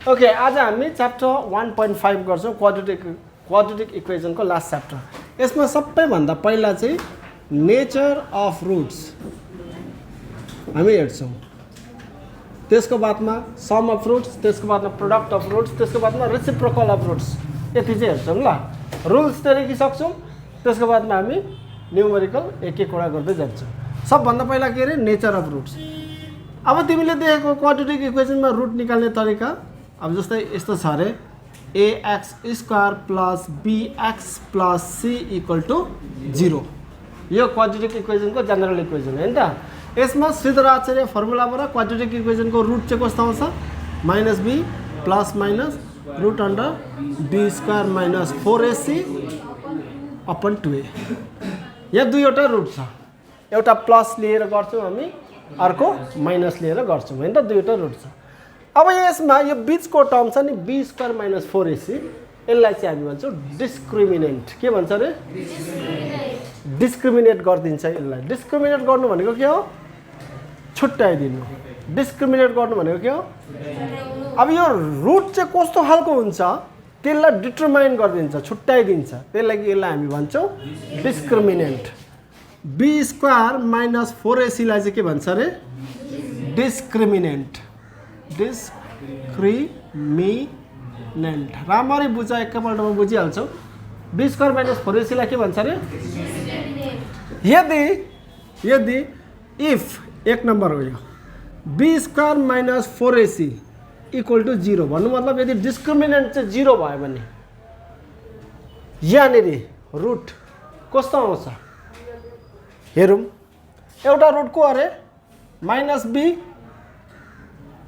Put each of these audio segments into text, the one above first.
Okay, आज हामी chapter 1.5 गर्छौँ क्वाड्रेटिक इक्वेजनको लास्ट च्याप्टर। यसमा सबैभन्दा पहिला चाहिँ नेचर अफ रुट्स हामी हेर्छौँ, त्यसको बादमा सम अफ रुट्स, त्यसको बादमा प्रोडक्ट अफ रुट्स, त्यसको बादमा रेसिप्रोकल अफ रुट्स, यति चाहिँ हेर्छौँ ल। रुल्स चाहिँ लेखिसक्छौँ, त्यसको बादमा हामी न्युमेरिकल एक एकवटा गर्दै जान्छौँ। सबभन्दा पहिला के अरे नेचर अफ रुट्स। अब तिमीले देखेको क्वाड्रेटिक इक्वेजनमा रुट निकाल्ने तरिका अब जस्तै यस्तो छ अरे ax² plus bx plus c equal to 0। यो क्वाड्रेटिक इक्वेजनको जेनरल इक्वेजन हो नि त। यसमा श्रीधर आचार्य फर्मुलाबाट क्वाड्रेटिक इक्वेजनको रुट चाहिँ कस्तो आउँछ, -b plus minus root under b² minus 4ac upon 2a। यहाँ दुईवटा रुट छ, एउटा प्लस लिएर गर्छौँ हामी, अर्को माइनस लिएर गर्छौँ होइन त, दुईवटा रुट छ। अब यसमा यो बिचको टर्म छ नि b² माइनस 4ac, यसलाई चाहिँ हामी भन्छौँ डिस्क्रिमिनेन्ट। के भन्छ अरे? डिस्क्रिमिनेट गरिदिन्छ यसलाई। डिस्क्रिमिनेट गर्नु भनेको के हो? छुट्याइदिनु। डिस्क्रिमिनेट गर्नु भनेको के हो? अब यो रुट चाहिँ कस्तो खालको हुन्छ त्यसलाई डिटरमाइन गरिदिन्छ, छुट्याइदिन्छ। त्यही लागि यसलाई हामी भन्छौँ डिस्क्रिमिनेन्ट। b² माइनस 4ac लाई चाहिँ के भन्छ अरे? डिस्क्रिमिनेन्ट। डिस्क्रिमिनेन्ट राम्ररी बुझ, एकैपल्टमा बुझिहाल्छौ। b² माइनस 4ac लाई के भन्छ अरे? यदि इफ एक नम्बर हो यो b² minus 4ac equal to 0 भन्नु मतलब यदि डिस्क्रिमिनेन्ट चाहिँ 0 भयो भने यहाँनिर रुट कस्तो आउँछ हेरौँ। एउटा रुट को अरे -b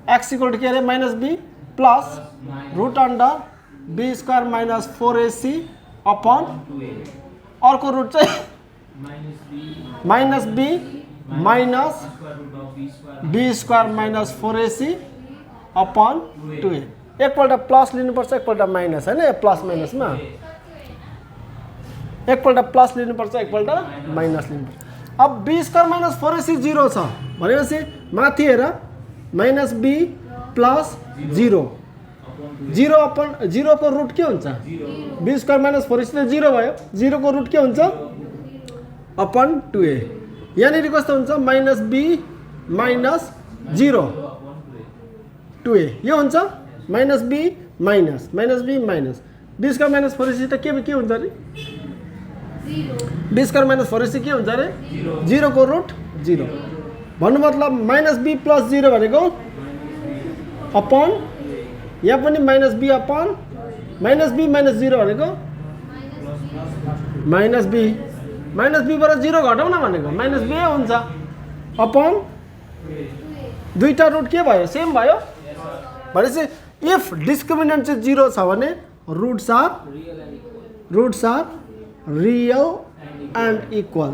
x इक्वल टु के अरे -b plus root under b² minus 4ac upon अर्को रुट चाहिँ -b minus b² minus 4ac upon 2a। एकपल्ट प्लस लिनुपर्छ, एकपल्ट माइनस होइन, प्लस माइनसमा एकपल्ट प्लस लिनुपर्छ, एकपल्ट माइनस लिनुपर्छ। अब b² माइनस 4ac 0 छ भनेपछि माथि हेर -b प्लस 0 अपन 0 को रुट के हुन्छ? b² माइनस 4ac त 0 भयो, 0 को रुट के हुन्छ? Upon 2a। यहाँनिर कस्तो हुन्छ? -b माइनस 0 2a, यो हुन्छ -b minus -b minus b² minus 4ac त के हुन्छ अरे? b² माइनस 4ac के हुन्छ अरे? 0 को रुट 0 भन्नु मतलब -b प्लस 0 भनेको अपन यहाँ पनि -b अपन -b माइनस 0 भनेको -b बाट 0 घटाउन भनेको -b हुन्छ अपन दुईटा रुट के भयो? सेम भयो। भनेपछि इफ डिस्क्रिमिनेन्ट चाहिँ 0 छ भने roots are real and equal.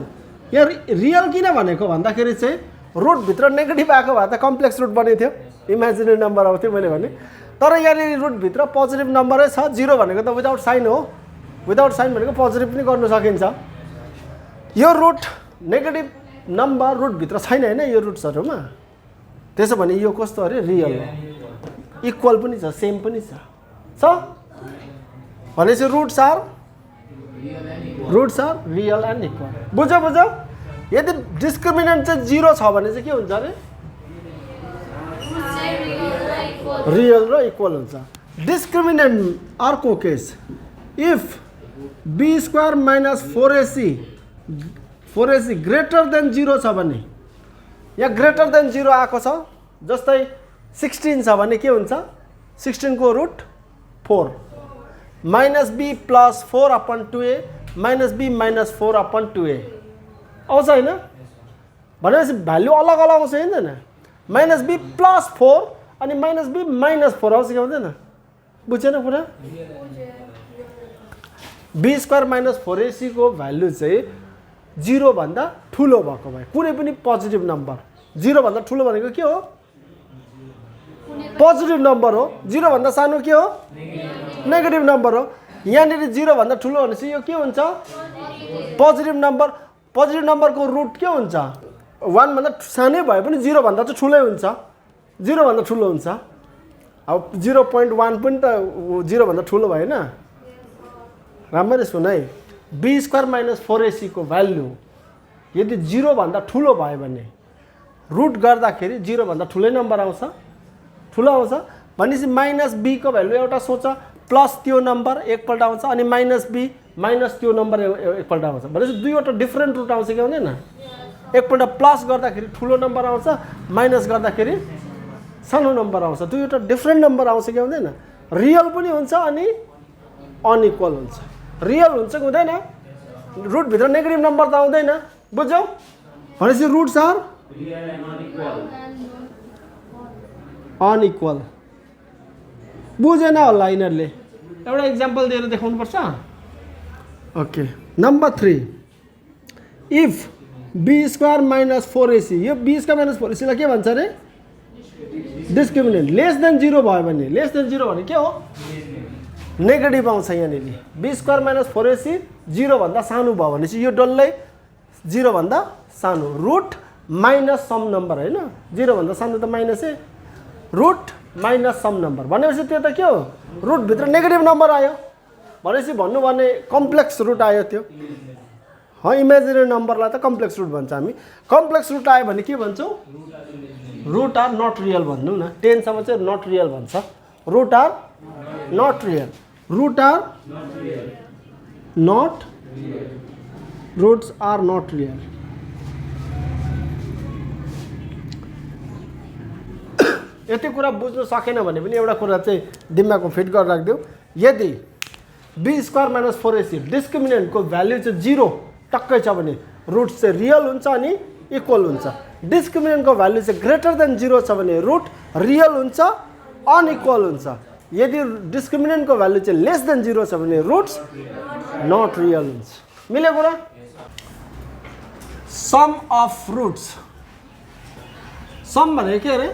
यहाँ रियल किन भनेको भन्दाखेरि चाहिँ रुटभित्र नेगेटिभ आएको भए त कम्प्लेक्स रुट बनेको थियो, इमेजिनेरी नम्बर आउँथ्यो मैले भने। तर यहाँनिर रुटभित्र पोजिटिभ नम्बरै छ। 0 भनेको त विदाउट साइन हो, विदाउट साइन भनेको पोजिटिभ पनि गर्नु सकिन्छ। यो रुट नेगेटिभ नम्बर रुटभित्र छैन होइन यो रुट्सहरूमा, त्यसो भने यो कस्तो अरे? रियल हो, इक्वल पनि छ, सेम पनि छ भनेपछि roots are real and equal. बुझ यदि डिस्क्रिमिनेन्ट चाहिँ 0 छ भने चाहिँ के हुन्छ अरे? रियल र इक्वल हुन्छ। डिस्क्रिमिनेन्ट अर्को case if b² minus 4ac greater than 0 छ भने, यहाँ ग्रेटर देन 0 आएको छ, जस्तै 16 छ भने के हुन्छ? 16 को root 4 -b plus 4 upon 2a -b minus 4 upon 2a आउँछ होइन? भनेपछि भ्याल्यु अलग अलग आउँछ होइन? -b प्लस 4 अनि -b माइनस 4 आउँछ कि आउँदैन? बुझेन पुरा? b² माइनस 4ac को भ्याल्यु चाहिँ 0 भन्दा ठुलो भएको भए कुनै पनि पोजिटिभ नम्बर, 0 भन्दा ठुलो भनेको के हो? पोजिटिभ नम्बर हो। 0 भन्दा सानो के हो? नेगेटिभ नम्बर हो। यहाँनिर 0 भन्दा ठुलो भनेपछि यो के हुन्छ? Positive number. पोजिटिभ नम्बरको रुट के हुन्छ? 1 भन्दा सानै भए पनि 0 भन्दा चाहिँ ठुलै हुन्छ, 0 भन्दा ठुलो हुन्छ। अब 0.1 पनि त 0 भन्दा ठुलो भएन राम्ररी सुन है b स्क्वायर माइनस 4ac को भ्यालु यदि 0 भन्दा ठुलो भयो भने रुट गर्दाखेरि 0 भन्दा ठुलै नम्बर आउँछ ठुलो आउँछ भनेपछि माइनस b को भ्यालु एउटा सोच प्लस त्यो नम्बर एकपल्ट आउँछ अनि माइनस b माइनस त्यो नम्बर एकपल्ट आउँछ भनेपछि दुईवटा डिफरेन्ट रुट आउँछ कि आउँदैन एकपल्ट प्लस गर्दाखेरि ठुलो नम्बर आउँछ माइनस गर्दाखेरि सानो नम्बर आउँछ दुईवटा डिफरेन्ट नम्बर आउँछ कि आउँदैन रियल पनि हुन्छ अनि अनइक्वल हुन्छ रियल हुन्छ कि हुँदैन रुट भित्र नेगेटिभ नम्बर त आउँदैन बुझ्यौ भनेपछि रुट्स आर अनइक्वल बुझेन होला यिनीहरूले एउटा इक्जाम्पल दिएर देखाउनु पर्छ okay number 3 if b square minus 4ac यो b स्क्वायर माइनस 4ac लाई के भन्छ रे डिस्क्रिमिनेन्ट लेस देन 0 भयो भने लेस देन 0 भने के हो नेगेटिभ आउँछ यहाँनिर b स्क्वायर माइनस 4ac 0 भन्दा सानो भयो भनेपछि यो डल्लै 0 भन्दा सानो रुट माइनस सम नम्बर हैन 0 भन्दा सानो त माइनस है रुट माइनस सम नम्बर भनेपछि त्यो त के हो रुट भित्र नेगेटिभ नम्बर आयो भनेपछि भन्नु भने कम्प्लेक्स रुट आयो त्यो इमेजिनरी नम्बरलाई त कम्प्लेक्स रुट भन्छ हामी कम्प्लेक्स रुट आयो भने के भन्छौँ रुट आर नट रियल भन्नु न 10 सम्म चाहिँ नट रियल भन्छ root are not real root are not roots are not real यति कुरा बुझ्नु सकेन भने पनि एउटा कुरा चाहिँ दिमागमा फिट गरेर राखिदेऊ यदि b स्क्वायर माइनस 4ac डिस्क्रिमिनेन्टको भ्यालु चाहिँ 0 टक्कै छ भने रुट चाहिँ रियल हुन्छ अनि इक्वल हुन्छ डिस्क्रिमिनेन्टको भ्यालु चाहिँ ग्रेटर देन 0 छ भने रुट रियल हुन्छ अनइक्वल हुन्छ यदि डिस्क्रिमिनेन्टको भ्यालु चाहिँ लेस देन 0 छ भने रुट्स नट रियल हुन्छ मिल्यो कुरा सम अफ रुट्स सम भनेको के अरे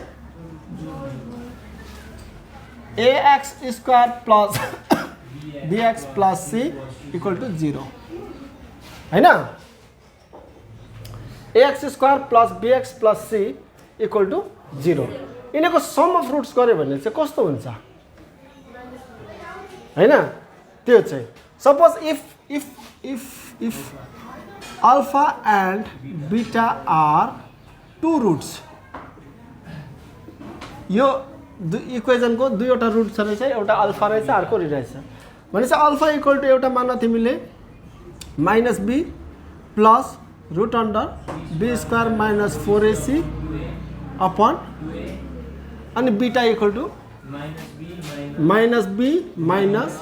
ax square plus bx plus c equal to 0 हैन ax square plus bx plus c equal to 0 यिनीको सम अफ रुट्स गर्यो भने चाहिँ कस्तो हुन्छ हैन त्यो चाहिँ suppose if alpha and beta are two roots यो इक्वेजनको दुईवटा रुट छ रहेछ एउटा अल्फा रहेछ अर्को रहेछ भनेपछि अल्फा इक्वल टु एउटा मान तिमीले minus b plus root under b square minus 4ac upon अनि beta equal to minus b minus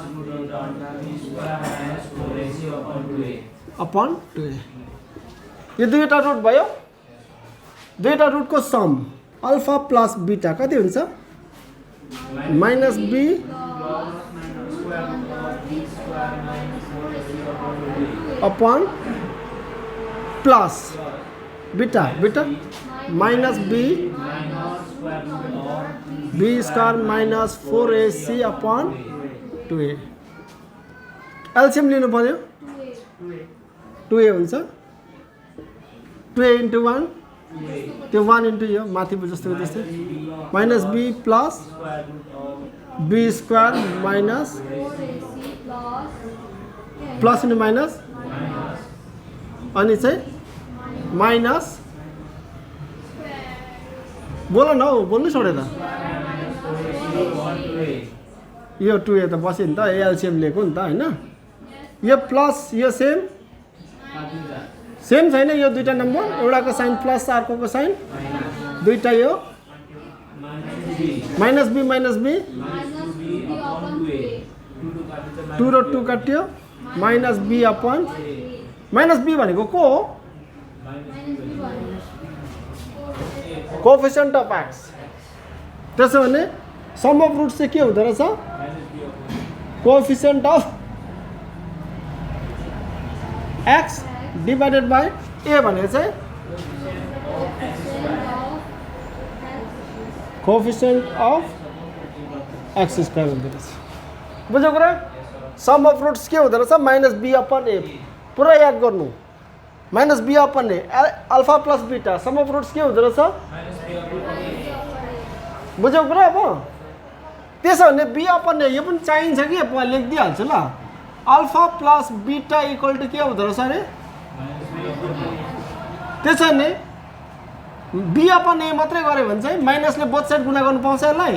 upon 2a यो दुईवटा रुट भयो दुईवटा रुटको सम अल्फा प्लस बीटा कति हुन्छ minus b upon plus beta beta minus b square minus 4ac upon 2a LCM लिनु पर्यो 2a हुन्छ 2a इन्टु 1 त्यो 1 इन्टु यो माथि जस्तो त्यस्तै minus b plus b square minus plus into minus अनि चाहिँ माइनस बोल न हौ बोल्नु छोडे त यो 2a त बस्यो नि त एलसीएम लिएको नि त हैन यो प्लस यो सेम छैन यो दुईटा नम्बर एउटाको साइन प्लस अर्कोको साइन दुईटा यो माइनस b 2 र 2 काट्यो minus b upon minus b भनेको को हो कोएफिसिएन्ट अफ x त्यसो भने सम अफ रुट चाहिँ के हुँदो रहेछ coefficient of x divided by a भनेको चाहिँ कोएफिसिएन्ट अफ x स्क्वायर हुँदो रहेछ बुझ्यो कुरा सम अफ रुट्स के हुँदो रहेछ माइनस b अपन a पुरा याद गर्नु minus b upon a alpha plus beta sum of roots के हुँदो रहेछ बुझ्यो कुरा अब त्यसो भने बी अपन ए यो पनि चाहिन्छ कि लेखिदिइहाल्छु ल alpha plus beta equal to के हुँदो रहेछ अरे त्यसो भने बी अपन ए मात्रै गऱ्यो भने चाहिँ माइनसले बोथ साइड गुणा गर्नु पाउँछ यसलाई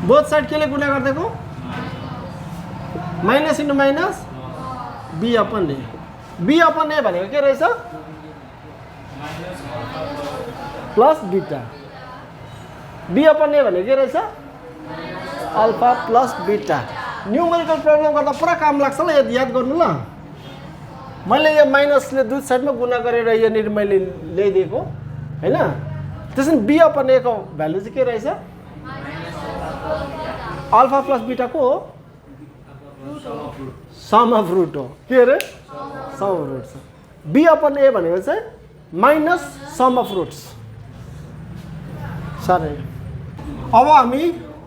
बोथ साइड केले गुणा गरिदिएको minus into minus b upon a भनेको के रहेछ plus beta b upon a भनेको के रहेछ alpha plus beta numerical problem गर्दा पुरा काम लाग्छ ल याद गर्नु ल मैले यो माइनसले दुई साइडमा गुणा गरेर यहाँनिर मैले ल्याइदिएको हैन त्यसैले बी अपन ए को भ्यालु चाहिँ के रहेछ अल्फा प्लस बीटा को हो सम अफ रुट हो के अरे sum of roots b upon a भनेको चाहिँ minus sum of roots sorry अब हामी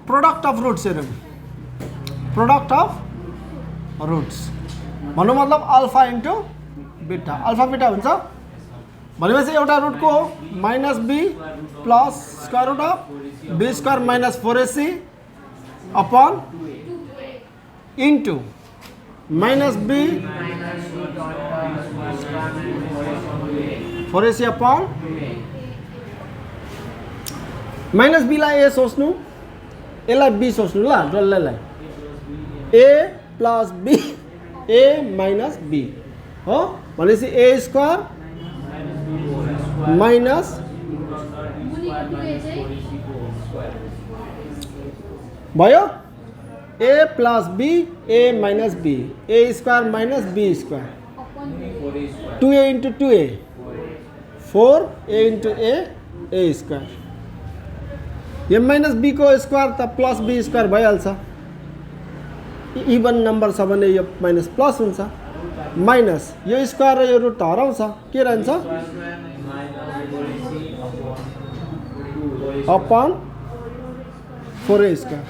प्रोडक्ट अफ रुट्स हेरौँ प्रोडक्ट अफ रुट्स भन्नु मतलब alpha into beta alpha beta हुन्छ भनेपछि एउटा रुटको minus b plus square root of b square minus 4ac upon into minus b 4ac upon minus बीलाई ए सोच्नु यसलाई बी सोच्नु ल डल्लैलाई a plus b a minus b हो भनेपछि ए स्क्वायर माइनस भयो a plus b a minus b a square minus b square 2a into 2a 4a into a square यो माइनस बी को स्क्वायर त प्लस बी स्क्वायर भइहाल्छ even number छ भने यो माइनस प्लस हुन्छ माइनस यो स्क्वायर र यो रुट हराउँछ के रहन्छ अपन 4a स्क्वायर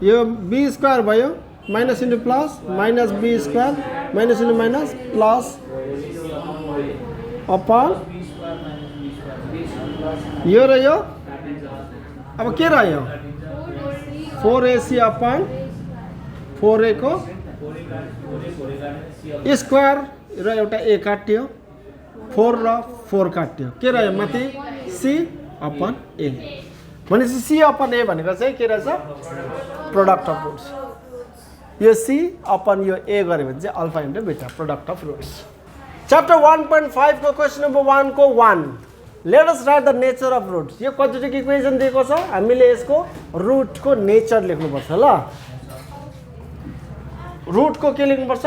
यो बी स्क्वायर भयो minus into plus minus b square minus into minus plus upon यो र यो अब के रह्यो 4ac अपन 4a को स्क्वायर र एउटा ए काट्यो 4 र 4 काट्यो के रह्यो माथि c अपन a भनेपछि c अपन a भनेको चाहिँ के रहेछ प्रोडक्ट अफ रुट्स यो c अपन यो a गऱ्यो भने चाहिँ alpha into beta product of roots chapter 1.5 को क्वेशन नम्बर 1 को 1 let us right the nature of roots यो क्वाड्रेटिक इक्वेसन दिएको छ हामीले यसको रुट को नेचर लेख्नुपर्छ ल रुट को के लेख्नुपर्छ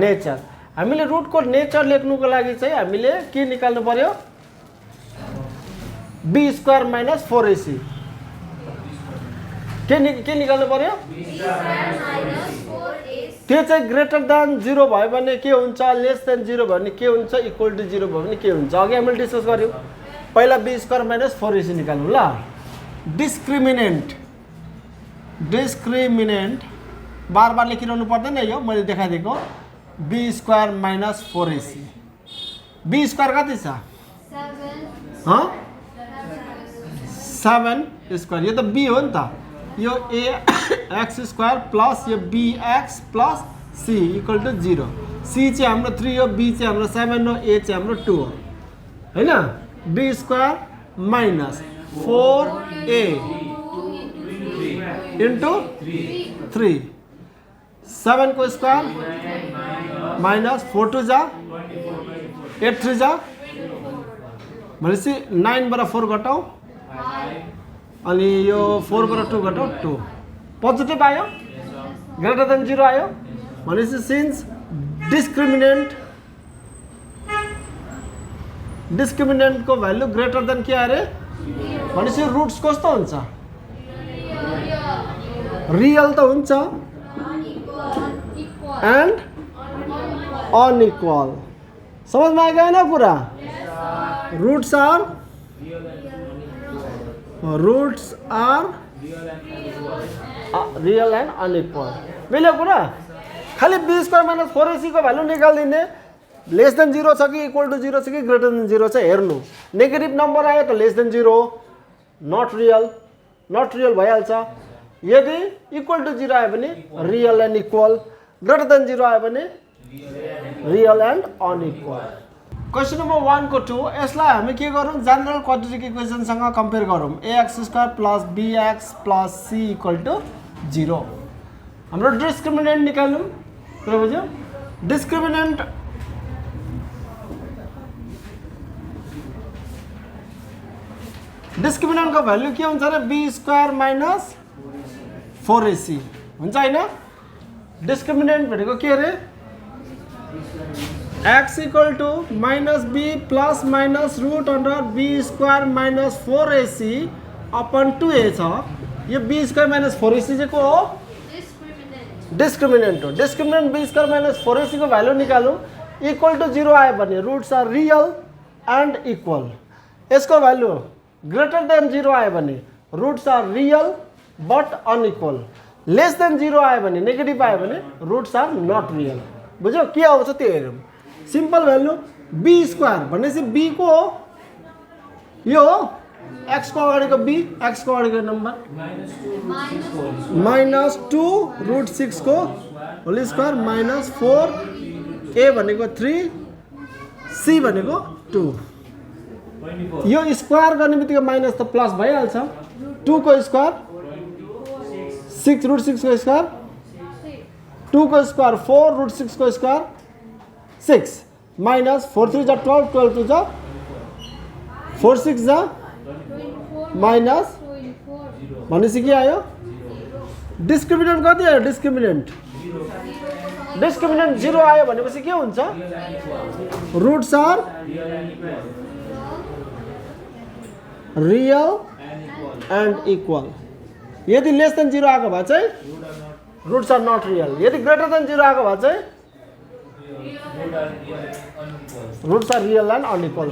नेचर हामीले रुट को नेचर लेख्नुको लागि चाहिँ हामीले के निकाल्नु पर्यो बी स्क्वायर माइनस 4ac के निकाल्नु पर्यो त्यो चाहिँ ग्रेटर देन 0 भयो भने के हुन्छ लेस देन 0 भयो भने के हुन्छ इक्वल टु 0 भयो भने के हुन्छ अघि हामीले डिस्कस गर्यौं पहिला बी स्क्वायर माइनस 4ac निकाल्नु ल डिस्क्रिमिनेन्ट बार बार लेखिरहनु पर्दैन यो मैले देखाइदिएको b square minus 4ac b square कति छ 7 स्क्वायर यो त बी हो नि त यो ए एक्स स्क्वायर प्लस यो b x plus c equal to 0 c चाहिँ हाम्रो 3 हो बी चाहिँ हाम्रो 7 हो ए चाहिँ हाम्रो 2 हो हैन be square minus 4a into 3 7 को स्क्वायर माइनस 4 2 जा 8 3 जा भनेपछि 9 बाट 4 घटाऊ अनि यो 4 बाट 2 घटाऊ 2 पोजिटिभ आयो ग्रेटर देन 0 आयो भनेपछि सिन्स डिस्क्रिमिनेन्ट को भ्यालु ग्रेटर देन के अरे भनेपछि रुट्स कस्तो हुन्छ रियल त हुन्छ एन्ड अनइक्वल समझमा आयो हैन कुरा roots are real and unequal मिल्यो कुरा खाली बी स्क्वायर माइनस 4ac को भ्यालु निकाल्दिने लेस देन 0 छ कि इक्वल टु 0 छ कि ग्रेटर देन 0 छ हेर्नु नेगेटिभ नम्बर आयो त less than 0 not real not real भइहाल्छ। यदि इक्वल टु 0 आयो भने real and equal, greater than 0 आयो भने real and unequal. Question number 1 को 2 यसलाई हामी के गरौँ, जनरल क्वाड्रेटिक इक्वेसनसँग कम्पेयर गरौँ। ax² plus bx plus c equal to 0। हाम्रो डिस्क्रिमिनेन्ट निकालौँ। के बुझ्यो? डिस्क्रिमिनेन्ट डिस्क्रिमिनेन्टको भ्यालु के हुन्छ र b² माइनस 4ac हुन्छ हैन। डिस्क्रिमिनेन्ट भनेको के अरे, x equal to minus b plus minus root under b² minus 4ac upon 2a छ। यो b² माइनस 4ac चाहिँ को हो? डिस्क्रिमिनेन्ट हो। डिस्क्रिमिनेन्ट b² माइनस 4ac को भ्यालु निकालौँ। इक्वल टु 0 आयो भने roots are real and equal. यसको भ्यालु ग्रेटर देन 0 आयो भने roots are real but unequal. Less than 0 आयो भने नेगेटिभ आयो भने रुट्स आर नट रियल। बुझ्यो? के आउँछ त्यो हेरौँ। सिम्पल भ्यालु b² भनेपछि b को हो, यो हो x को अगाडिको b, x को अगाडिको नम्बर माइनस 2 रुट 6 को होल स्क्वायर माइनस 4, a भनेको 3, c भनेको 2। यो स्क्वायर गर्ने बित्तिकै माइनस त प्लस भइहाल्छ। 2 को स्क्वायर 6 रुट 6 को स्क्वायर, 2 को स्क्वायर 4 रुट 6 को स्क्वायर 6 माइनस 4 3 जा 12, 12 2 जा 4 6 जा माइनस भनेपछि के आयो? डिस्क्रिमिनेन्ट कति आयो? डिस्क्रिमिनेन्ट 0 आयो भनेपछि के हुन्छ? Roots are real and equal. यदि लेस देन 0 आएको भए चाहिँ रुट्स आर नट रियल। यदि ग्रेटर देन 0 आएको भए चाहिँ roots are real and unequal.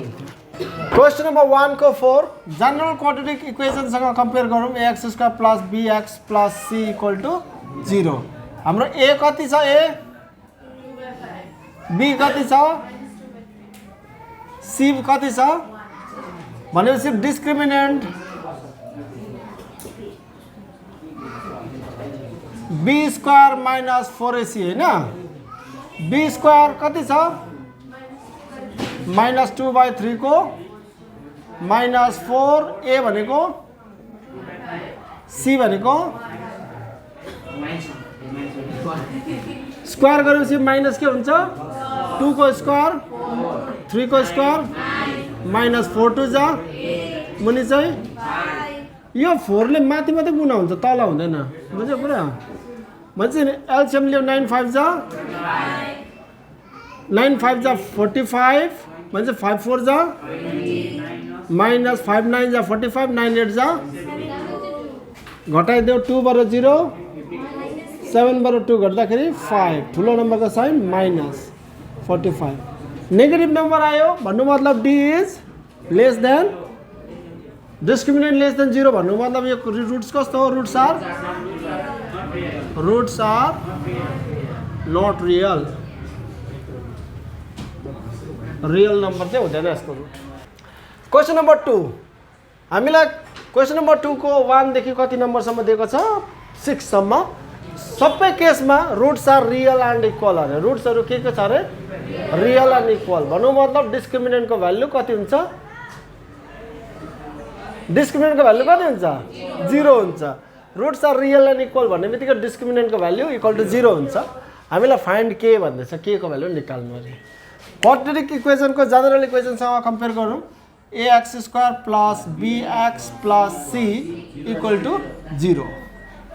Question number 1 को 4 जनरल क्वाड्रेटिक इक्वेसनसँग कम्पेयर गरौँ। ax² plus bx plus c equal to 0। हाम्रो a कति छ? a b कति छ? c कति छ भनेपछि डिस्क्रिमिनेन्ट b² माइनस 4ac हैन। b² कति छ? माइनस 2/3 को माइनस 4, a भनेको c भनेको स्क्वायर गरेपछि माइनस के हुन्छ? 2 को स्क्वायर 3 को स्क्वायर माइनस 4 2 जा मुनि चाहिँ यो 4 ले माथि मात्रै गुणा हुन्छ, तल हुँदैन। बुझ्यो कुरा? भन्छ एलसिएम लियो 9 5 जा 9 5 जा 45 भन्छ 5 4 जा माइनस 5 9 जा 45 9 8 जा घटाइदेऊ 2 बाट 0 7 बाट 2 घट्दाखेरि 5 ठुलो नम्बरको साइन माइनस 45। नेगेटिभ नम्बर आयो भन्नु मतलब d is less than discriminant less than 0 भन्नु मतलब यो रुट्स कस्तो हो? Roots are not real. Real number चाहिँ हुँदैन यसको रुट। क्वेसन नम्बर 2 हामीलाई क्वेसन नम्बर 2 को 1 देखि कति नम्बरसम्म दिएको छ? 6 सम्म। सबै केसमा roots are real and equal अरे। रुट्सहरू के छ अरे? Real and equal. भन्नु मतलब डिस्क्रिमिनेन्टको भ्यालु कति हुन्छ? डिस्क्रिमिनेन्टको भ्यालु कति हुन्छ? 0 हुन्छ। Roots are real and equal भन्ने बित्तिकै डिस्क्रिमिनेन्टको भ्यालु इक्वल टु 0 हुन्छ। हामीलाई फाइन्ड के भन्दैछ? के को भ्यालु निकाल्नु अरे। क्वाड्रेटिक इक्वेसनको जनरल इक्वेसनसँग कम्पेयर गरौँ। ax² plus bx plus c equal to 0।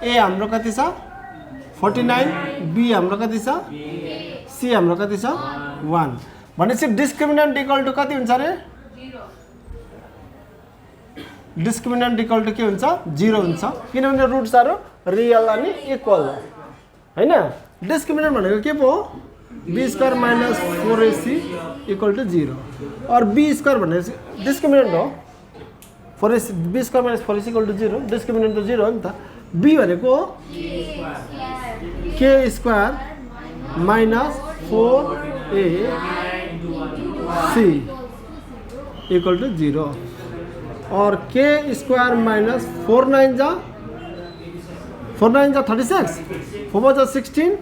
a हाम्रो कति छ? 49, b हाम्रो कति छ? c हाम्रो कति छ? 1 भनेपछि डिस्क्रिमिनेन्ट इक्वल टु कति हुन्छ अरे? डिस्क्रिमिनेन्ट इक्वल टु के हुन्छ? 0 हुन्छ। किनभने रुट्सहरू रियल अनि इक्वल हो हैन। डिस्क्रिमिनेन्ट भनेको के पो हो? b² minus 4ac equal to 0 और b² भनेको डिस्क्रिमिनेन्ट हो। 4ac b² minus 4ac equal to 0। Discriminant त 0 हो नि त। b भनेको k² minus 4ac equal to 0 और के स्क्वायर माइनस 4 9 जा 36, 4 जा 16,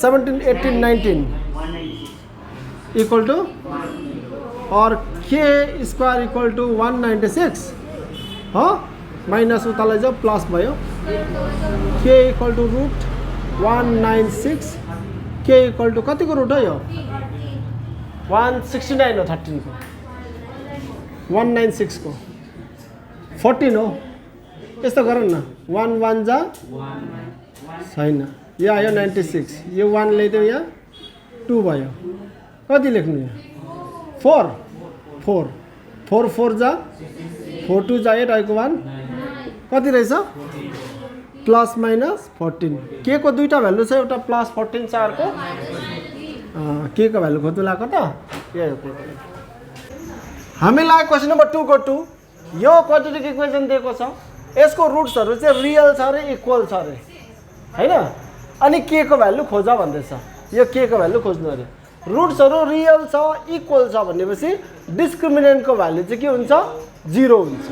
17 18 19 इक्वल टू और के स्क्वायर इक्वल टू 196 हो माइनस उतालाई जाऊ प्लस भयो के इक्वल टू रुट 196 के इक्वल टू कति को रुट हो यो 169 हो 13 को 196 को 14 हो यस्तो गर न 1 1 जा छैन यो आयो 96 यो 1 ल्याइदियो यहाँ 2 भयो कति लेख्नु यहाँ 4 4 4 4 जा 4 2 जा 8 आएको 1 कति रहेछ प्लस माइनस 14 के को दुईटा भ्यालु छ एउटा प्लस 14 छ अर्को के को भ्यालु खोज्नु लाग्यो त यही हो हामीलाई क्वेशन नम्बर 2 को 2 यो क्वाड्रेटिक इक्वेसन दिएको छ यसको रुट्सहरु चाहिँ रियल छ र इक्वल छ रे हैन अनि के को भ्यालु खोज भन्दैछ यो के को भ्यालु खोज्नु अरे रुट्सहरु रियल छ इक्वल छ भनेपछि डिस्क्रिमिनेन्ट को भ्यालु चाहिँ के हुन्छ 0 हुन्छ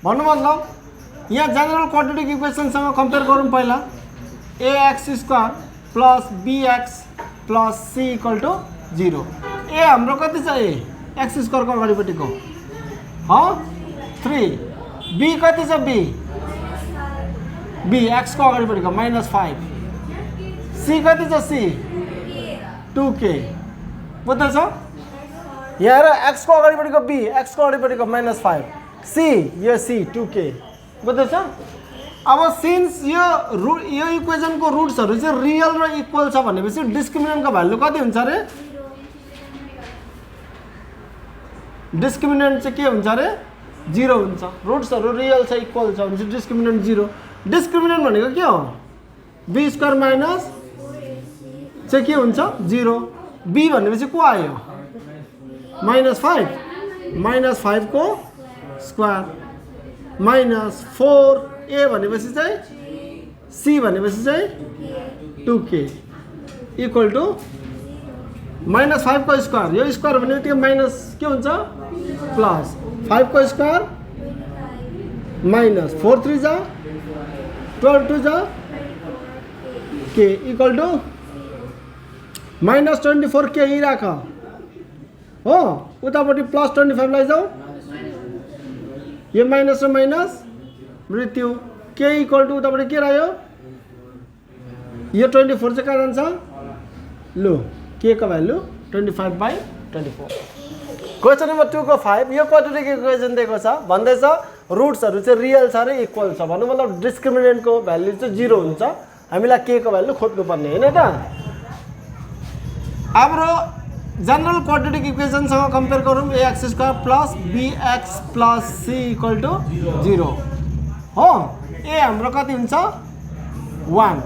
भन्नु मतलब यहाँ जनरल क्वाड्रेटिक इक्वेसन सँग कम्पेयर गरौँ पहिला ax square plus bx plus c equal to 0 a हाम्रो कति छ a x स्क्वायर को अगाडिपट्टिको ह 3 b कति छ b x को अगाडिपट्टिको -5 c कति छ c 2k बुझ्दैछ यहाँ र x को अगाडिपट्टिको b x को अगाडिपट्टिको -5 c यो c 2k बुझ्दैछ अब सिन्स यो इक्वेसन को रुट्सहरु चाहिँ रियल र इक्वल छ भनेपछि डिस्क्रिमिनेन्ट को भ्यालु कति हुन्छ रे डिस्क्रिमिनेन्ट चाहिँ के हुन्छ रे 0 हुन्छ रुट्सहरु रियल छ इक्वल छ भनेपछि डिस्क्रिमिनेन्ट 0 डिस्क्रिमिनेन्ट भनेको के हो b स्क्वायर माइनस चाहिँ के हुन्छ 0 b भनेपछि को आयो -5 को स्क्वायर -4 a भनेपछि चाहिँ c भनेपछि चाहिँ 2k इक्वल टू -5 को स्क्वायर यो स्क्वायर भने त्यो माइनस के हुन्छ प्लस 5 को स्क्वायर माइनस 4 3 जा 12 2 जा k इक्वल टू -24 k यही राख हो उतापट्टि प्लस 25 लाई जाऊ यो माइनस र माइनस मृत्यु के इक्वल टू उतापट्टि के रह्यो यो 24 चाहिँ कहाँ जान्छ लो के को भ्यालु 25/24 क्वेशन नम्बर 2 को 5 यो क्वाड्रेटिक इक्वेसन दिएको छ भन्दैछ रुट्सहरु चाहिँ रियल छ र इक्वल छ भन्नु मतलब डिस्क्रिमिनेन्ट को भ्यालु चाहिँ 0 हुन्छ हामीलाई के को भ्यालु खोज्नु पर्ने हैन त हाम्रो जनरल क्वाड्रेटिक इक्वेसन सँग कम्पेयर गरौँ ax square plus bx plus c equal to 0 हो a हाम्रो कति हुन्छ 1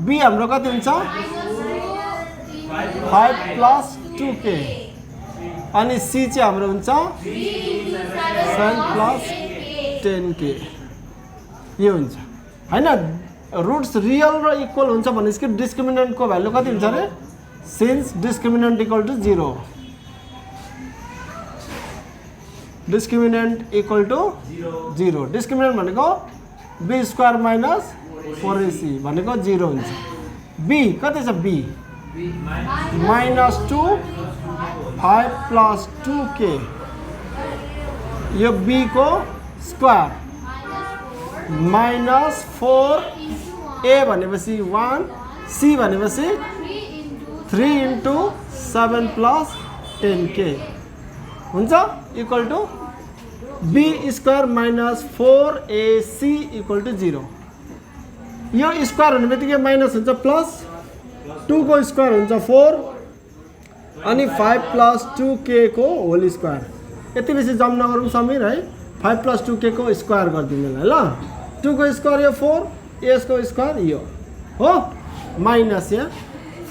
b हाम्रो कति हुन्छ 5 प्लस 2k अनि c चाहिँ हाम्रो हुन्छ 7 प्लस 10k यो हुन्छ हैन रुट्स रियल र इक्वल हुन्छ भनेपछि डिस्क्रिमिनेन्ट को भ्यालु कति हुन्छ रे since discriminant equal to 0 discriminant equal to 0 discriminant भनेको b स्क्वायर माइनस 4ac भनेको 0 हुन्छ b कति छ b -2 5 प्लस 2k यो b को स्क्वायर -4a भनेपछि 1 c भनेपछि 3 into 7 plus 10k हुन्छ equal to b square minus 4ac equal to 0 यो स्क्वायर हुने बित्तिकै माइनस हुन्छ प्लस 2 को स्क्वायर हुन्छ 4 अनि 5 प्लस 2k को होल स्क्वायर यति बेसी जम नगरौँ समीर है 5 प्लस 2k को स्क्वायर गरिदिनु ल 2 को स्क्वायर यो 4 a को स्क्वायर यो हो माइनस यहाँ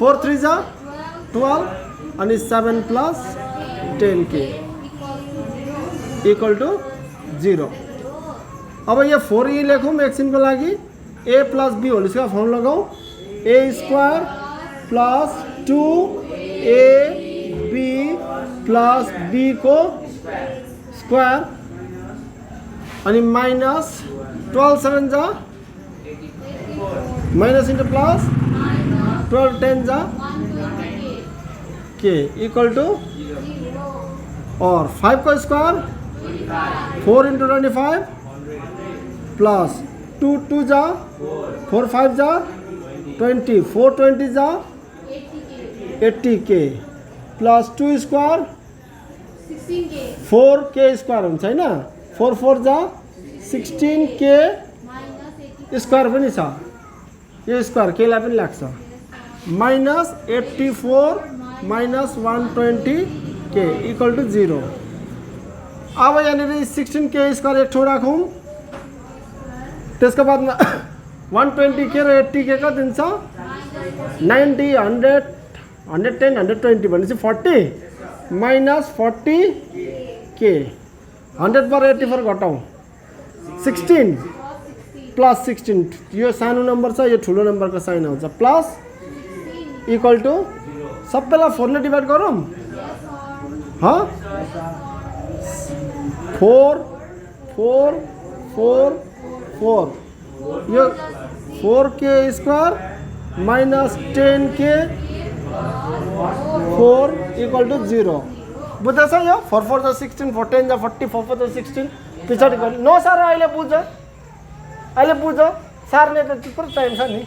4 3 जा 12 अनि 7 प्लस 10k इक्वल टू 0 अब यो 4e लेखौँ एकछिनको लागि a plus b whole square form लगाऊ a square plus 2ab plus b को स्क्वायर अनि माइनस 12 7 जा माइनस इन्टु प्लस 12 10 जा के इक्वल टू और 5 को स्क्वायर 4 इंटू 25 प्लस 2 2 जा 4 5 जा 20 4 20 जा 80k plus 2 square 4k square हुन्छ हैन 4 4 जा 16k स्क्वायर पनि छ यो स्क्वायर k लाई पनि लाग्छ minus 84 minus 120k equal to 0 अब यहाँनिर 16k स्क्वायर एक ठाउँ राखौँ त्यसको बादमा 120k र 80k कति दिन्छ 90 100 110 120 भनेपछि 40 माइनस 40k 100 बाट 84 घटाउँ 16 प्लस 16 यो सानो नम्बर छ यो ठुलो नम्बरको साइन आउँछ प्लस इक्वल टू सबैलाई 4 ले डिभाइड गरौँ 4 4 4 4 यो 4k square minus 10k 4 equal to 0 बुझ्दैछ यो 4 4 जा 16 4 10 जा 40 4 4 जा 16 पछाडि गर्नु नो सर अहिले बुझ सार्ने त थुप्रो टाइम छ नि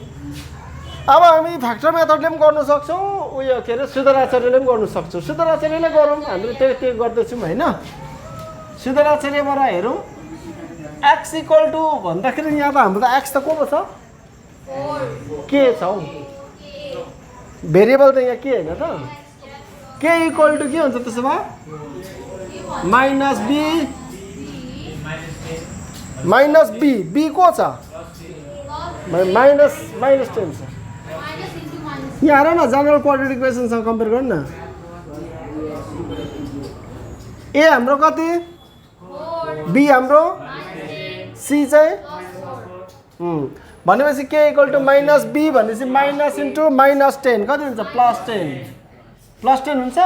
अब हामी फ्याक्टर मेथडले पनि गर्न सक्छौँ उयो के अरे सुदराचार्यले पनि गर्न सक्छौँ सुदराचार्यले गरौँ हामीले त्यही गर्दैछौँ होइन सुदराचार्यबाट हेरौँ x इक्वल टू भन्दाखेरि यहाँ त हाम्रो त x त को पो छ के छ हौ भेरिएबल त यहाँ के होइन त के इक्वल टू के हुन्छ त्यसो भए माइनस बी को छ माइनस 10 छ यहाँ हेर न जनरल क्वाड्रेटिक इक्वेसनसँग कम्पेयर गर्नु न ए हाम्रो कति बी हाम्रो सी चाहिँ भनेपछि के इक्वल टू माइनस बी भनेपछि माइनस इन्टु माइनस 10 कति हुन्छ प्लस 10 हुन्छ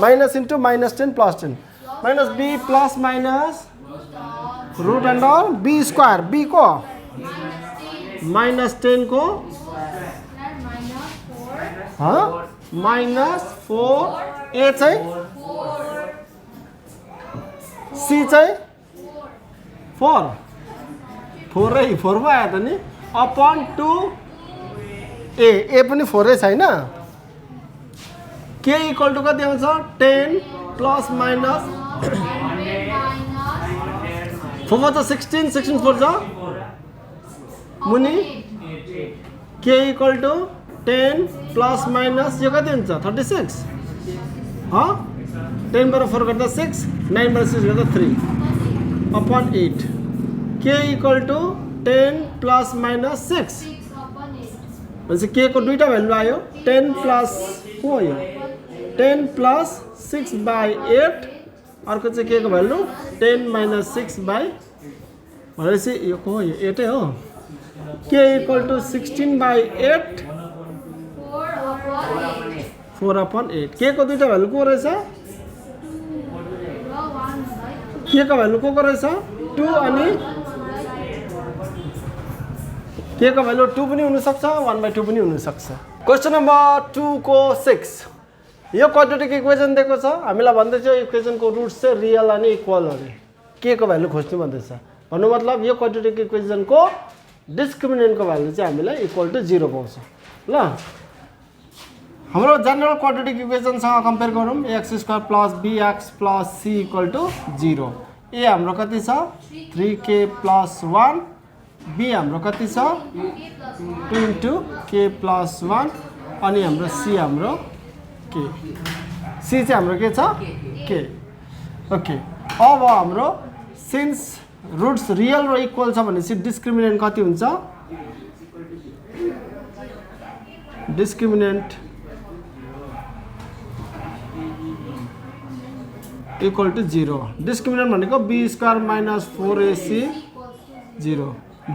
minus into minus 10 plus 10 minus b plus minus root and all b square b को माइनस 10 को माइनस 4 ए चाहिँ सी चाहिँ 4 4 पो आयो त नि अपन 2 ए पनि 4 छैन के इक्वल टू कति आउँछ 10 प्लस माइनस 4 त 16 16 4 छ मुनि के इक्वल टू 10 प्लस माइनस यो कति हुन्छ 36 10 बाट 4 गर्दा 6 9 बाट 6 गर्दा 3 अपन 8 के इक्वल टू 10 प्लस माइनस 6 भनेपछि के को दुईटा भ्यालु आयो 10 प्लस को हो यो 10 प्लस 6 बाई 8 अर्को चाहिँ के को भ्यालु 10 माइनस 6 बाई भनेपछि यो को हो यो 8 हो के इक्वल टू 16 बाई 8 4 अपन 8 के को दुईटा भ्यालु को रहेछ के को भ्यालु को रहेछ 2 अनि के को भ्यालु 2 पनि हुन सक्छ 1/2 पनि हुन सक्छ क्वेशन नम्बर 2 को 6 यो क्वाड्रेटिक इक्वेसन दिएको छ हामीलाई भन्दै छ इक्वेसनको रुट्स चाहिँ रियल अनि इक्वल अरे के को भ्यालु खोज्नु भन्दैछ भन्नु मतलब यो क्वाड्रेटिक इक्वेसनको डिस्क्रिमिनेन्टको भ्यालु चाहिँ हामीलाई इक्वल टू 0 पाउँछ ल हाम्रो जनरल क्वाड्रेटिक इक्वेसनसँग कम्पेयर गरौँ x² plus bx plus c equal to 0 a हाम्रो कति छ 3k प्लस 1 b हाम्रो कति छ 2 इन्टु k प्लस 1 अनि हाम्रो c हाम्रो k c चाहिँ हाम्रो के छ k ओके अब हाम्रो सिन्स रुट्स रियल र इक्वल छ भनेपछि डिस्क्रिमिनेन्ट कति हुन्छ डिस्क्रिमिनेन्ट इक्वल टू 0 डिस्क्रिमिनेन्ट भनेको b square minus 4ac 0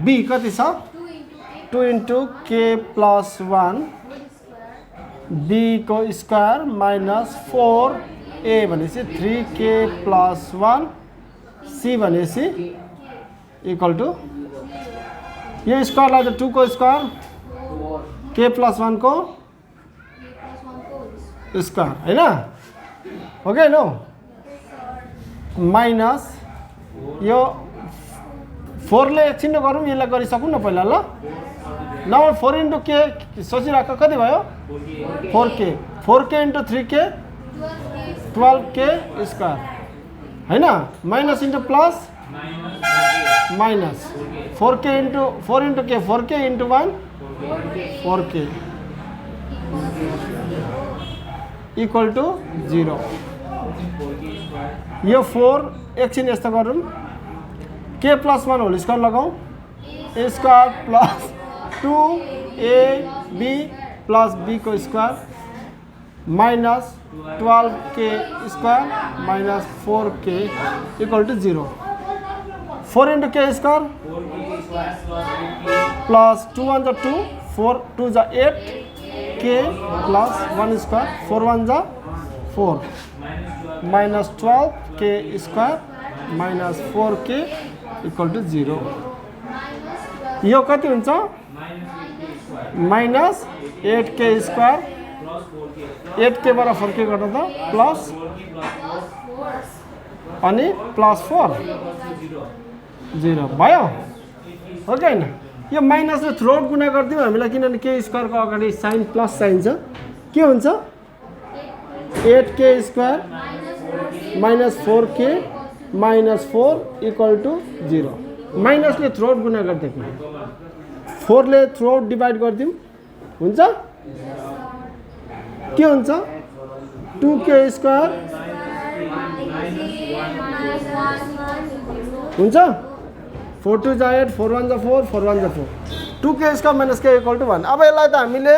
b कति छ 2 इन्टु k प्लस 1 b को स्क्वायर माइनस 4a भनेपछि 3k प्लस 1 सी भनेपछि इक्वल टु यो स्क्वायरलाई त 2 को स्क्वायर k प्लस 1 को स्क्वायर हैन हो कि नो माइनस यो 4 ले एकछिन गरौँ यसलाई गरिसकौँ न पहिला ल नम्बर 4 इन्टु k सोचिराख कति भयो 4k into 3k 12k square हैन minus into plus minus 4k into 4 into k 4k into 1 4k equal to 0 यो 4 एकछिन यस्तो गरौँ k प्लस 1 होल स्क्वायर लगाऊ a square plus 2ab plus b को square minus 12k square minus 4k equal to 0 4 into k square plus 2 1 जा 2 4 2 जा 8 k plus 1 square 4 1 जा 4 minus 12k square minus 4k equal to 0 यो कति हुन्छ minus 8k square 8k बाट 4k गर्दा त प्लस अनि प्लस 4 0 भयो हो कि हैन यो माइनसले थ्रोट गुणा गर्दियौ हामीलाई किनभने k स्क्वायर को अगाडि साइन प्लस साइन छ के हुन्छ 8k square minus 4k minus 4 equal to 0 माइनसले थ्रोट गुणा गर्दिएको 4 ले थ्रोट डिवाइड गर्दियौ हुन्छ के हुन्छ 2k स्क्वायर हुन्छ 4 2 जा 8 4 1 जा 4 4 1 जा 4 2k square minus k equal to 1 अब यसलाई त हामीले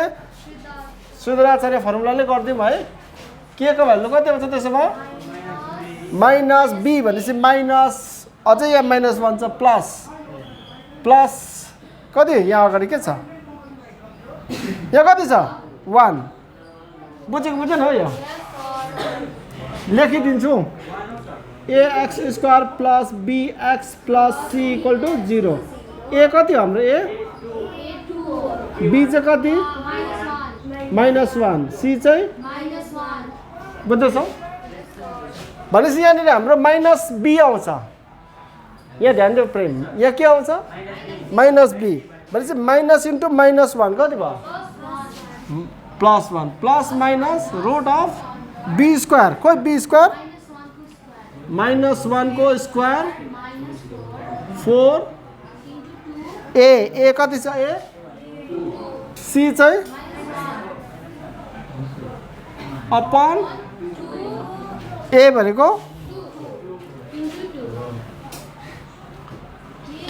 सुदराचार्य फर्मुलाले गर्दियौ है k को भ्यालु कति हुन्छ त्यसो भए माइनस b भनेपछि माइनस अझै यहाँ माइनस 1 छ प्लस कति यहाँ अगाडि के छ यहाँ कति छ 1 बुझेको बुझेन हो यो लेखिदिन्छु ax square plus bx plus c equal to 0 a कति हाम्रो a b चाहिँ कति माइनस 1 c चाहिँ बुझ्दैछौ भनेपछि यहाँनिर हाम्रो माइनस b आउँछ यहाँ ध्यान दिऊ प्रेम यहाँ के आउँछ माइनस b भनेपछि माइनस इन्टु माइनस 1 कति भयो plus 1 plus minus root of b square कोही b स्क्वायर माइनस 1 को स्क्वायर 4 a कति छ a c चाहिँ अपन a भनेको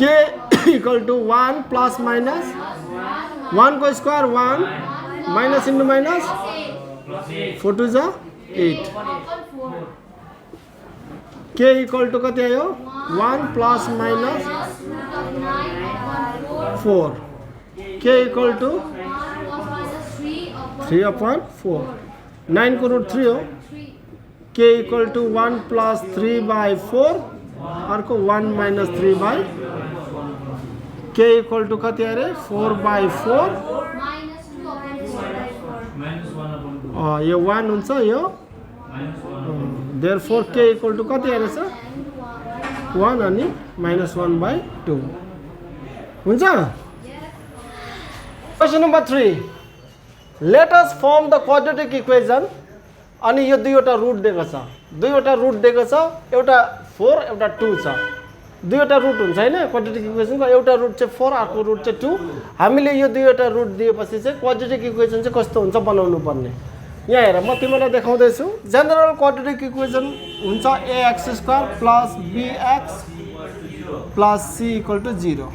k equal to 1 plus minus 1 को स्क्वायर 1 माइनस इन्टु माइनस 4 2 जा 8 k इक्वल टु कति आयो 1 plus minus 4 k equal to 3/4 9 को रुट 3 हो k इक्वल टु 1 प्लस 3/4 अर्को 1 माइनस 3 k इक्वल टु कति अरे 4/4 यो 1 हुन्छ यो देयरफोर k इक्वल टु कति आएछ 1 अनि माइनस 1/2 हुन्छ question number 3 let us form the quadratic equation अनि यो दुईवटा रुट दिएको छ एउटा 4 एउटा 2 छ दुईवटा रुट हुन्छ हैन क्वाड्रेटिक इक्वेसनको एउटा रुट चाहिँ 4 अर्को रुट चाहिँ 2 हामीले यो दुईवटा रुट दिएपछि चाहिँ क्वाड्रेटिक इक्वेसन चाहिँ कस्तो हुन्छ बनाउनु पर्ने यहाँ हेर म तिमीलाई देखाउँदै छु जनरल क्वाड्रेटिक इक्वेसन हुन्छ ax square plus bx plus c equal to 0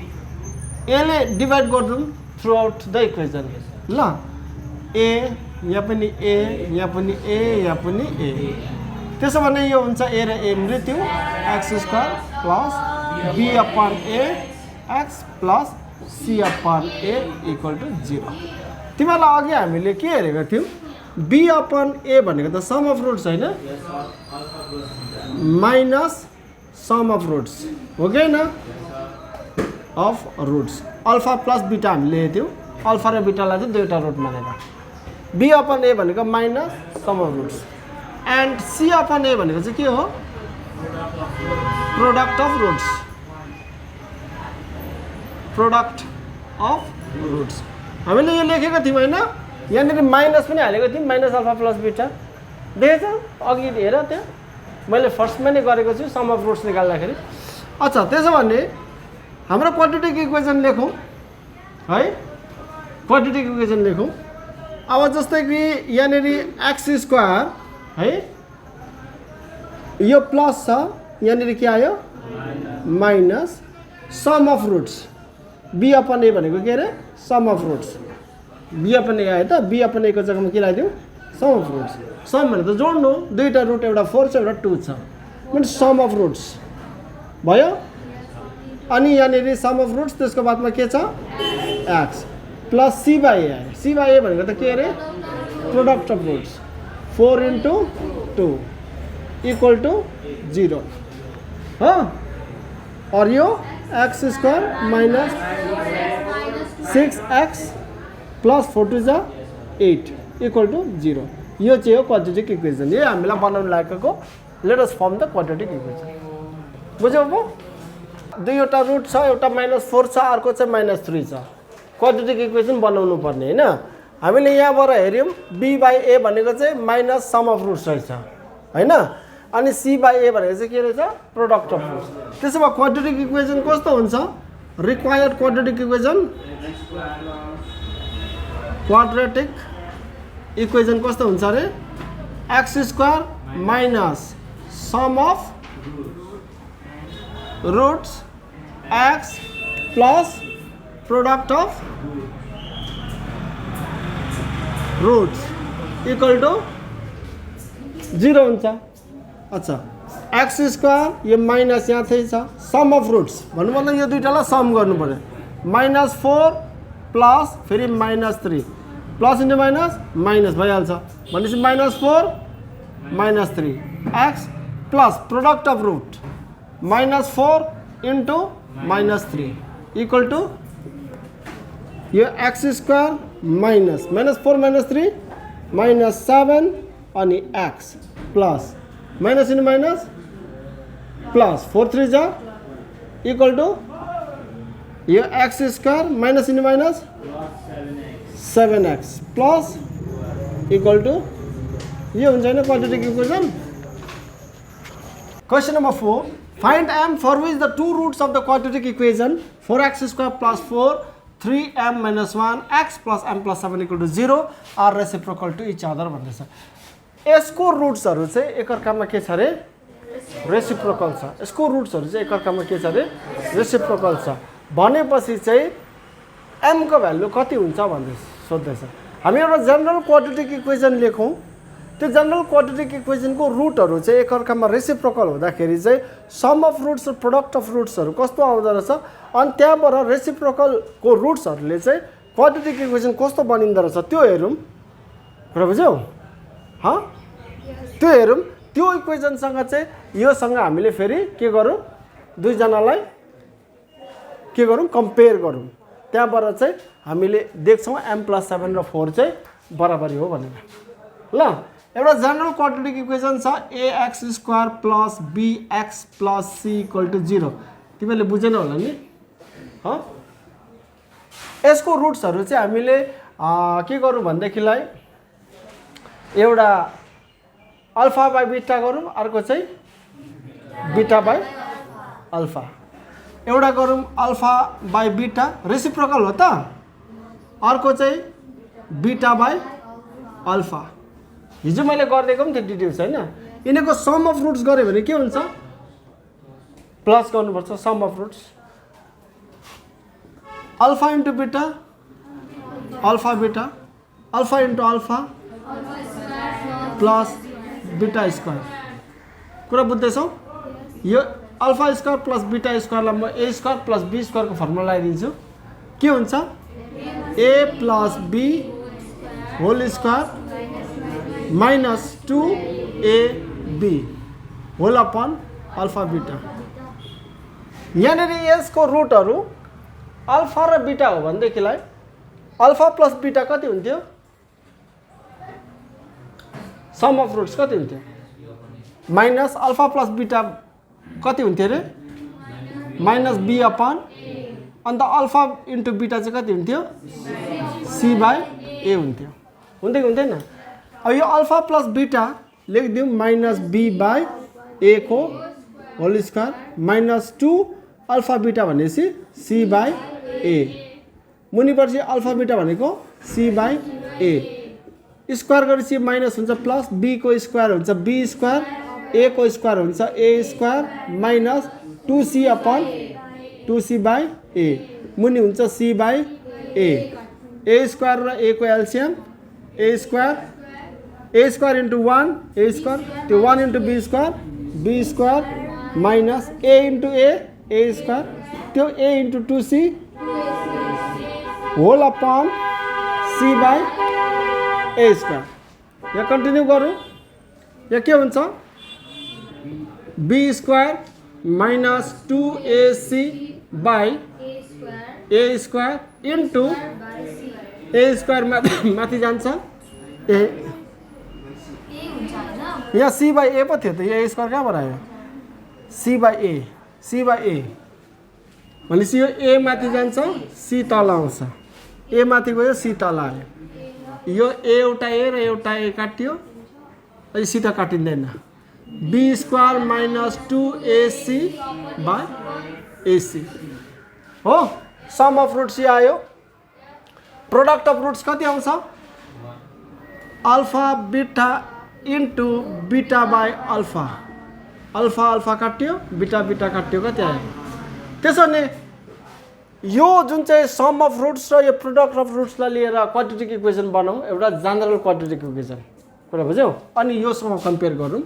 यसले डिवाइड गर्छौं थ्रु आउट द इक्वेसन ल a यहाँ पनि a यहाँ पनि a यहाँ पनि a त्यसो भने यो हुन्छ a र a मृत्यु x square plus b upon a x plus c upon a equal to 0 तिमीलाई अघि हामीले के हेरेको थियौ b अपन a भनेको त सम अफ रुट्स हैन माइनस सम अफ रुट्स हो कि होइन अफ रुट्स अल्फा प्लस बिटा हामीले लेखेको थियौँ अल्फा र बिटालाई चाहिँ दुईवटा रुट मानेर बी अपन ए भनेको minus sum of roots and c upon a भनेको चाहिँ के हो product of roots product of roots हामीले यो लेखेको थियौँ होइन यहाँनिर माइनस पनि हालेको थियौँ माइनस अल्फा प्लस बिटा देखेछ अघि हेर त्यहाँ मैले फर्स्टमा नै गरेको छु सम अफ रुट्स निकाल्दाखेरि अच्छा त्यसो भने हाम्रो क्वाड्रेटिक इक्वेसन लेखौँ है क्वाड्रेटिक इक्वेसन लेखौँ अब जस्तै कि यहाँनिर एक्स स्क्वायर है यो प्लस छ यहाँनिर के आयो minus sum of roots b upon a भनेको के अरे sum of roots b upon a आयो त बी अपन एको जग्गामा के लगाइदिउँ सम अफ रुट्स सम भने त जोड्नु दुईवटा रुट एउटा 4 छ एउटा 2 छ भने सम अफ रुट्स भयो अनि यहाँनिर सम अफ रुट्स त्यसको बादमा के छ x plus c by a आयो सी बाई ए भनेको त के अरे product of roots 4 into 2 equal to 0 हो और यो x square minus 6x plus 4 2 जा 8 इक्वल टू 0 यो चाहिँ हो क्वाड्रेटिक इक्वेसन यो हामीलाई बनाउन लागेको let us form the quadratic equation बुझ्यौ अब दुईवटा रुट छ एउटा -4 छ अर्को चाहिँ -3 छ क्वाड्रेटिक इक्वेसन बनाउनु पर्ने हैन हामीले यहाँबाट हेर्यौं b बाई a भनेको चाहिँ माइनस सम अफ रुट्स रहेछ हैन अनि c बाई a भनेको चाहिँ के रहेछ प्रोडक्ट अफ रुट्स त्यसो भए क्वाड्रेटिक इक्वेसन कस्तो हुन्छ रिक्वायर्ड क्वाड्रेटिक इक्वेसन कस्तो हुन्छ रे x square minus sum of roots x plus product of roots equal to 0 हुन्छ अच्छा एक्स स्क्वायर यो माइनस यहाँ चाहिँ छ सम अफ रुट्स भन्नु मतलब यो दुईटालाई सम गर्नु पर्यो -4 प्लस फेरि -3 प्लस इन्टु माइनस भइहाल्छ भनेपछि -4 -3 x plus product of root -4 into -3 equal to यो एक्स स्क्वायर -4 -3 -7 अनि x plus minus into minus plus 4 3 जा इक्वल टू यो x square minus into minus 7x plus equal to यो हुन्छ हैन quadratic equation question number 4 find m for which the two roots of the quadratic equation 4x square plus 4 3m minus 1 x plus m plus 7 equal to 0 are reciprocal to each other भन्दैछ यसको रुट्सहरु चाहिँ एकअर्कामा के छ रे reciprocal छ यसको रुट्सहरु चाहिँ एकअर्कामा के छ रे रेसिप्रोकल छ भनेपछि चाहिँ m को भ्यालु कति हुन्छ भन्दै सोध्दैछ हामी एउटा जनरल क्वाड्रेटिक इक्वेसन लेखौं त्यो जनरल क्वाड्रेटिक इक्वेसनको रुटहरु चाहिँ एकअर्कामा रेसिप्रोकल हुँदाखेरि चाहिँ सम अफ रुट्स र प्रोडक्ट अफ रुट्सहरु कस्तो आउँदो रहेछ अनि त्यहाँबाट रेसिप्रोकलको रुट्सहरुले चाहिँ क्वाड्रेटिक इक्वेसन कस्तो बनिँदो रहेछ त्यो हेरौं कुरा बुझ्यौ ह त्यो हेरौं त्यो इक्वेसनसँग चाहिँ योसँग हामीले फेरि के गरौँ दुई जनालाई के गरौँ कम्पेयर गरौँ त्यहाँबाट चाहिँ हामीले देख्छौं m + 7 र 4 चाहिँ बराबरी हो भनेर ल एउटा जनरल क्वाड्रेटिक इक्वेसन छ ax² + bx + c = 0 तिमीले बुझेन होला नि ह यसको रुट्सहरु चाहिँ हामीले के गरौँ भन्देखिलाई एउटा अल्फा बाइ बीटा गरौँ अर्को चाहिँ बीटा बाइ अल्फा एउटा गरौँ अल्फा बाइ बीटा रेसिप्रोकल हो त अर्को चाहिँ बीटा बाइ अल्फा हिजो मैले गर्दिएको पनि त्यो डिटेल्स हैन यिनीको सम अफ रुट्स गरे भने के हुन्छ प्लस गर्नुपर्छ sum of roots alpha into beta alpha beta alpha into alpha plus beta square कुरा बुझ्दैछौ यो अल्फा स्क्वायर प्लस बीटा स्क्वायरलाई म a square plus b square को फर्मुला लगाइदिन्छु के हुन्छ a plus b whole square minus 2ab whole upon alpha beta यहाँनिर यसको रुटहरू अल्फा र बीटा हो भनेदेखिलाई अल्फा प्लस बीटा कति हुन्थ्यो? सम अफ रुट्स कति हुन्थ्यो? माइनस अल्फा प्लस बीटा कति हुन्थ्यो अरे? माइनस बी अपन अन्त अल्फा इन्टु बीटा चाहिँ कति हुन्थ्यो? सी बाई ए हुन्थ्यो। हुन्थ्यो कि हुन्थेन? अब यो अल्फा प्लस बीटा लेखिदिउँ माइनस बी बाई ए को whole square minus 2 alpha beta भनेपछि सी बाई ए। मुनिपर्सि अल्फा बीटा भनेको सी बाई ए स्क्वायर गरेपछि माइनस हुन्छ प्लस बी को स्क्वायर हुन्छ बी स्क्वायर ए को स्क्वायर हुन्छ a square minus 2c upon 2c by a मुनि हुन्छ सी बाई ए स्क्वायर र ए को LCM a square into 1 a square त्यो 1 into b square minus a into a square त्यो a into 2c whole upon c by a square. यहाँ continue गरौँ। यहाँ के हुन्छ? B square minus 2ac by a square into a square माथि जान्छ ए यहाँ सी बाई ए पो थियो त ए स्क्वायर कहाँबाट आयो? सी बाई ए भनेपछि यो ए माथि जान्छ सी तल आउँछ ए माथि गयो सी तल आयो यो एउटा ए र एउटा ए काटियो अहिले सी त काटिँदैन b square minus 2ac by ac हो। सम अफ रुट्स यहाँ आयो। प्रोडक्ट अफ रुट्स कति आउँछ? Alpha beta into beta by alpha alpha काट्यो बीटा काट्यो कति आयो? त्यसो भने यो जुन चाहिँ सम अफ रुट्स र यो प्रोडक्ट अफ रुट्सलाई लिएर क्वाड्रेटिक इक्वेसन बनाऊ एउटा जनरल क्वाड्रेटिक इक्वेसन कुरा बुझ्यौ? अनि योसँग कम्पेयर गरौँ।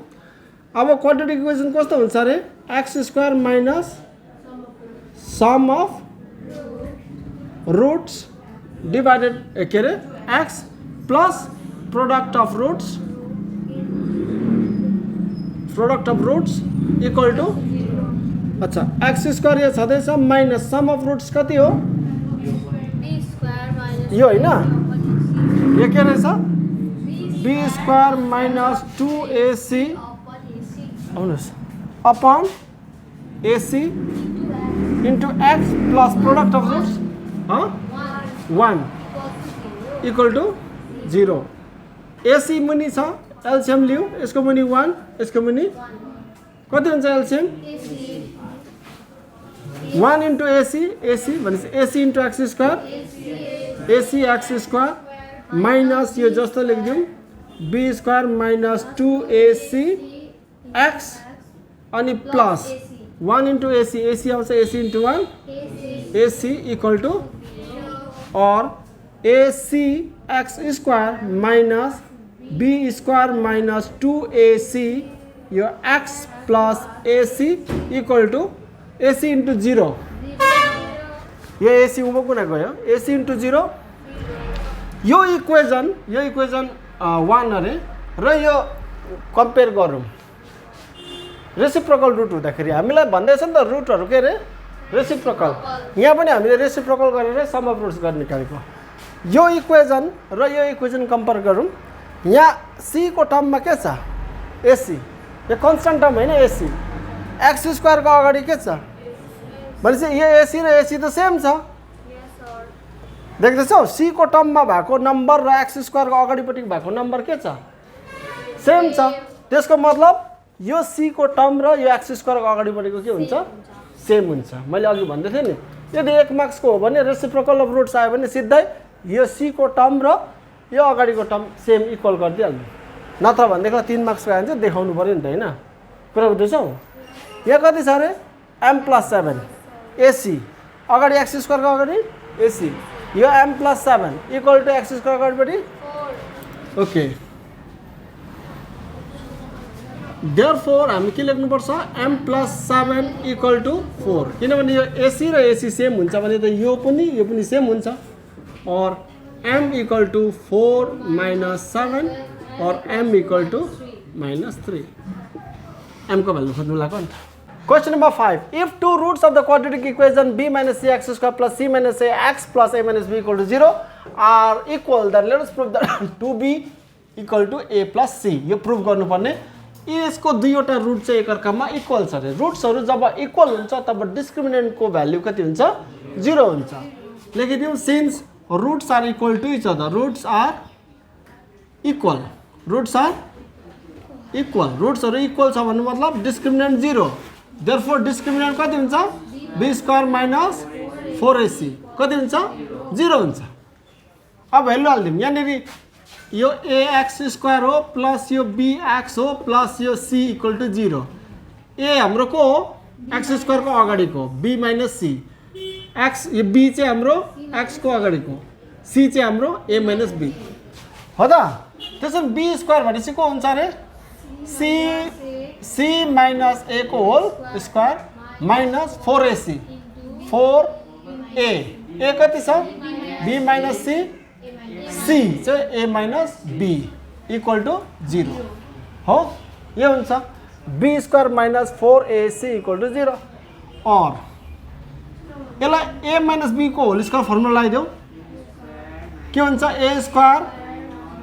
अब क्वाड्रेटिक इक्वेसन कस्तो हुन्छ अरे? X square minus sum of roots divided के अरे x plus product of roots equal to अच्छा एक्स स्क्वायर यो छँदैछ माइनस सम अफ रुट्स कति हो? यो होइन यो के रहेछ? बी स्क्वायर माइनस 2ac आउनुहोस् upon ac into x plus product of roots 1 equal to 0। Ac मुनि छ एलसियम लिऊ यसको मुनि 1 यसको मुनि कति हुन्छ एलसियम? 1 इन्टु एसी भनेपछि AC into x square AC x square minus यो जस्तो लेखिदिउँ b square minus 2ac x अनि प्लस 1 इन्टु एसी आउँछ AC into 1 AC equal to और AC x square minus b square minus 2ac यो x plus AC equal to AC into 0 यो AC उँभो कुना गयो एसी इन्टु 0 यो equation 1 अरे र यो कम्पेयर गरौँ रेसिप्रोकल रुट हुँदाखेरि हामीलाई भन्दैछ नि त रुटहरू के अरे रेसिप्रोकल यहाँ पनि हामीले रेसिप्रोकल गरेर सम अफ रुट्स गर्ने निकालेको यो इक्वेसन र यो इक्वेसन कम्पेयर गरौँ। यहाँ सी को टर्ममा के छ? एसी यो कन्स्टेन्ट टर्म होइन एसी एक्स स्क्वायरको अगाडि के छ भनेपछि यो एसी र एसी त सेम छ देख्दैछौ? सी को टर्ममा भएको नम्बर र एक्स स्क्वायरको अगाडिपट्टि भएको नम्बर के छ? सेम छ। त्यसको मतलब यो सी को टर्म र यो एक्स स्क्वायरको अगाडिपट्टिको के हुन्छ? सेम हुन्छ। मैले अघि भन्दै थिएँ नि यदि 1 मार्क्सको हो भने रेसिप्रोकल अफ रुट्स आयो भने सिधै यो सी को टर्म र यो अगाडिको टर्म सेम इक्वल गरिदिइहाल्नु नत्र भनेदेखि 3 मार्क्सको आयो भने चाहिँ देखाउनु पऱ्यो नि त होइन कुरा बुझ्दैछौ? यहाँ कति छ अरे? m+7 एसी अगाडि एक्स स्क्वायरको अगाडि एसी यो m+7 equal to x square अगाडिपट्टि 4 ओके। देयरफोर हामी के लेख्नुपर्छ? m+7 इक्वल टु 4 किनभने यो एसी र एसी सेम हुन्छ भने त यो पनि सेम हुन्छ और m इक्वल टु 4 - 7 और m इक्वल टु -3 m को भ्यालु खोज्नु लाग्यो नि त Question number 5. If two roots of the quadratic equation b minus cx square plus c minus ax plus a minus b equal to 0 are equal, then let us prove that 2b equal to a plus c. यो prove गर्नुपर्ने यसको दुईवटा root चाहिँ एकअर्कामा equal छ रे। रुट्सहरु जब equal हुन्छ तब डिस्क्रिमिनेन्टको भ्यालु कति हुन्छ 0 हुन्छ। लेखिदिउँ since roots are equal to each other, roots are equal, roots are equal, रुट्सहरु इक्वल छ भन्नु मतलब डिस्क्रिमिनेन्ट 0। Therefore डिस्क्रिमिनेन्ट कति हुन्छ b स्क्वायर माइनस 4ac कति हुन्छ 0 हुन्छ। अब भ्यालु हाल्दिम, यहाँनेरि यो ax स्क्वायर हो प्लस यो bx हो प्लस यो c इक्वल टु 0। a हाम्रो को हो x स्क्वायर को अगाडिको b माइनस c, x यो b चाहिँ हाम्रो x को अगाडिको, c चाहिँ हाम्रो a माइनस b हो त। त्यसो b स्क्वायर भनेपछि को हुन्छ रे c माइनस a को whole square minus 4ac 4a, a कति छ b माइनस c, c चाहिँ a minus b equal to 0 हो। यो हुन्छ b square minus 4ac equal to 0। और यसलाई a माइनस b को होल स्क्वायर फर्मुला लगाइदेऊ, के हुन्छ a square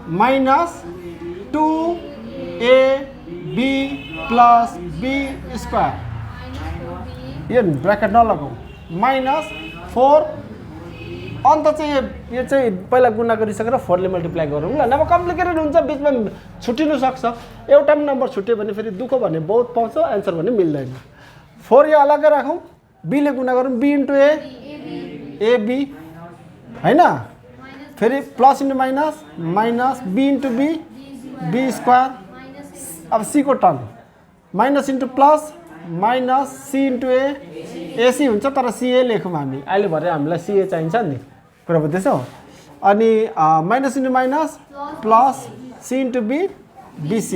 minus 2ab plus b square, यो ब्रैकेट नलगाऊ, माइनस 4 अन्त चाहिँ यो चाहिँ पहिला गुणा गरिसकेर 4 ले मल्टिप्लाई गरौँ ल, नभए कम्प्लिकेटेड हुन्छ, बिचमा छुटिनु सक्छ। एउटा पनि नम्बर छुट्यो भने फेरि दुःख भने बहुत पाउँछ, आन्सर भने मिल्दैन। 4 यो अलग्गै राखौँ, b ले गुणा गरौँ, b इन्टु a ab हैन, फेरि plus into minus minus b into b b square, अब c को term minus into plus minus c into a ac हुन्छ, तर ca लेखौँ हामी, अहिले भरे हामीलाई ca चाहिन्छ नि, कुरा बुझ्दैछौ। अनि minus into minus plus c into b bc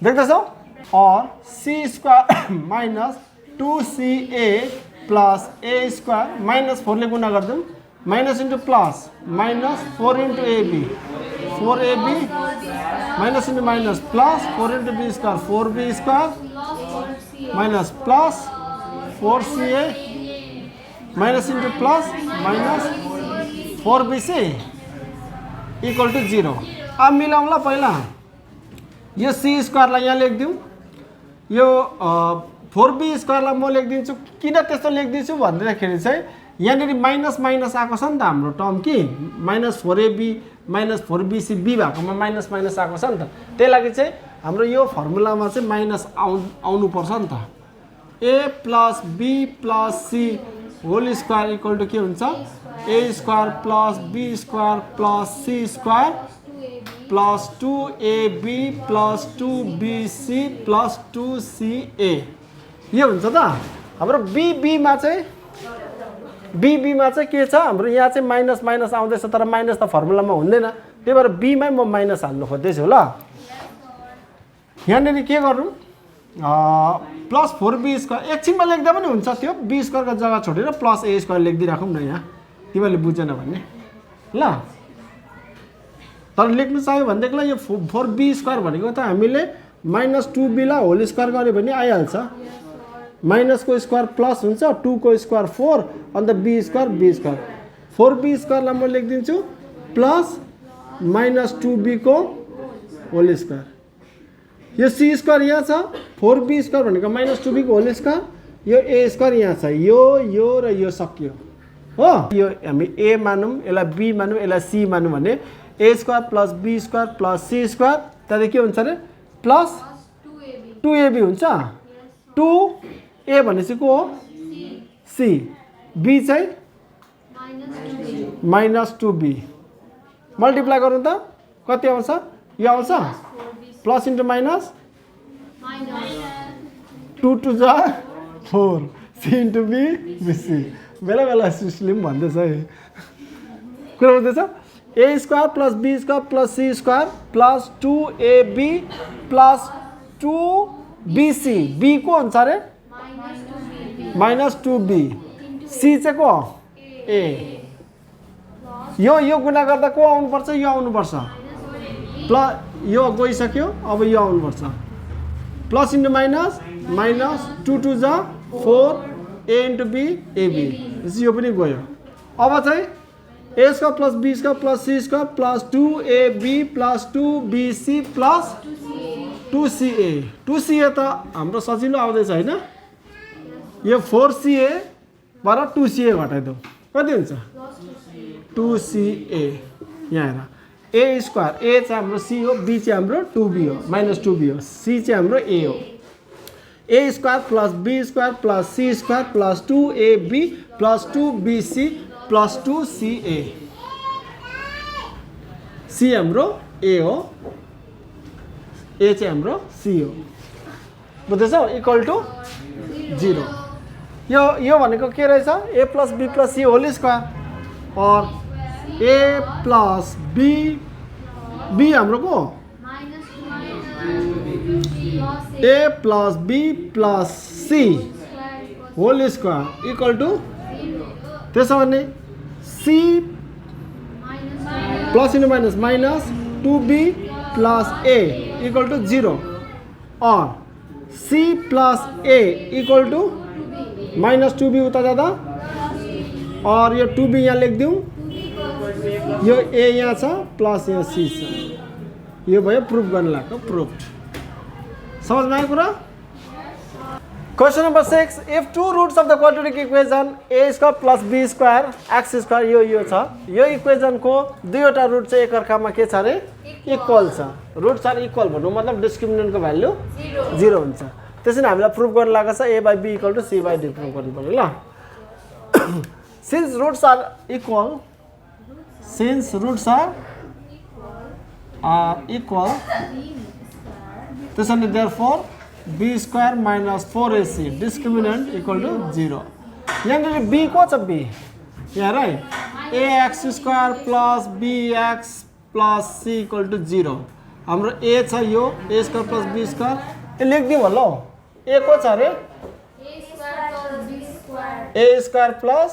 देख्दैछौ, और c square minus 2ca plus a square minus 4 ले गुणा गरिदिउँ, minus into plus minus 4 into ab 4ab minus into minus plus 4 into b square 4b square minus plus 4ca minus into plus minus 4bc equal to 0। अब मिलाउँ ल, पहिला यो c स्क्वायरलाई यहाँ लेखिदिउँ, यो 4b स्क्वायरलाई म लेखिदिन्छु। किन त्यस्तो लेखिदिन्छु भन्दाखेरि चाहिँ यहाँनिर माइनस माइनस आएको छ नि त हाम्रो टर्म, कि minus 4ab minus 4bc b भएकोमा माइनस माइनस आएको छ नि त, त्यही लागि चाहिँ हाम्रो यो फर्मुलामा चाहिँ माइनस आउनुपर्छ नि त। a plus b plus c whole square equal to के हुन्छ a square plus b square plus c square plus 2ab plus 2bc plus 2ca, यो हुन्छ त हाम्रो bb मा चाहिँ के छ हाम्रो, यहाँ चाहिँ माइनस माइनस आउँदैछ, तर माइनस त फर्मुलामा हुँदैन, त्यही भएर b मै म माइनस हाल्नु खोज्दैछु ल। यहाँनिर के गरौँ, प्लस 4b स्क्वायर एकछिनमा लेख्दा पनि हुन्छ, त्यो b स्क्वायरको जग्गा छोडेर प्लस a स्क्वायर लेखिदिइराखौँ न यहाँ, तिमीहरूले बुझेन भने ल। तर लेख्नु चाहियो भनेदेखिलाई यो 4b स्क्वायर भनेको त हामीले माइनस 2b लाई होल स्क्वायर गऱ्यो भने आइहाल्छ, माइनस को स्क्वायर प्लस हुन्छ, 2 को स्क्वायर 4 अन्त b स्क्वायर 4b स्क्वायरलाई म लेखिदिन्छु प्लस माइनस 2b को होल स्क्वायर, यो c स्क्वायर यहाँ छ, 4b स्क्वायर भनेको माइनस 2b को होल स्क्वायर, यो a स्क्वायर यहाँ छ, यो र यो सक्यो हो। यो हामी a मानौँ, यसलाई b मानौँ, यसलाई c मानौँ भने a square plus b square plus c square, त्यहाँदेखि के हुन्छ अरे प्लस 2ab हुन्छ। 2a भनेपछि को हो c, b चाहिँ माइनस 2b, मल्टिप्लाई गरौँ त कति आउँछ, यो आउँछ प्लस इन्टु माइनस 2 2 जा 4 c इन्टु b bc, बेला बेला सिस्टम भन्दैछ है, कुरा बुझ्दैछ। a square plus b square plus c square plus 2ab plus 2bc, b को हुन्छ अरे माइनस 2b, c चाहिँ को a, यो गुणा गर्दा को आउनुपर्छ, यो आउनुपर्छ, प्लस यो गइसक्यो, अब यो आउनुपर्छ, प्लस इन्टु माइनस माइनस 2 2 जा 4 a इन्टु b ab यो पनि गयो। अब चाहिँ a square plus b square plus c square plus 2ab plus 2bc plus 2ca 2ca त हाम्रो सजिलो आउँदैछ हैन यो 4ca बाट 2ca घटाइदौ कति हुन्छ 2ca यहाँ हेर a स्क्वायर a चाहिँ हाम्रो c हो b चाहिँ हाम्रो 2b हो माइनस 2b हो c चाहिँ हाम्रो a हो a square plus b square plus c square plus 2ab plus 2bc plus 2ca c हाम्रो a हो a चाहिँ हाम्रो c हो बुझ्दैछौ इक्वल टु 0 यो भनेको के रहेछ a plus b plus c whole square और a प्लस b हाम्रो को a plus b plus c whole square equal to त्यसो भने c plus into minus minus 2b plus a equal to 0 और c plus a equal to minus 2b उता जाँदा और यो 2b यहाँ लेखिदिउँ यो a यहाँ छ प्लस यहाँ c छ यो भयो प्रुफ गर्न लाग्यो प्रुफ्ड समझमा आयो कुरा question number 6 if two roots of the quadratic equation a square plus b square x square यो छ यो इक्वेसन को दुईवटा रूट चाहिँ एकअर्कामा के छ रे इक्वल छ रूट्स आर इक्वल भन्नु मतलब डिस्क्रिमिनेन्ट को भ्यालु 0 हुन्छ त्यसैले हामीलाई प्रुफ गर्न लागेको छ a by b equal to c by d proof गर्नु पर्यो ल since roots are equal त्यसैले therefore b square minus 4ac discriminant equal to 0 यहाँनिर b को छ b यहाँ right ax square plus bx plus c equal to 0 हाम्रो a छ यो a square plus b square ये लेखिदिउँ होला a को छ रे a square plus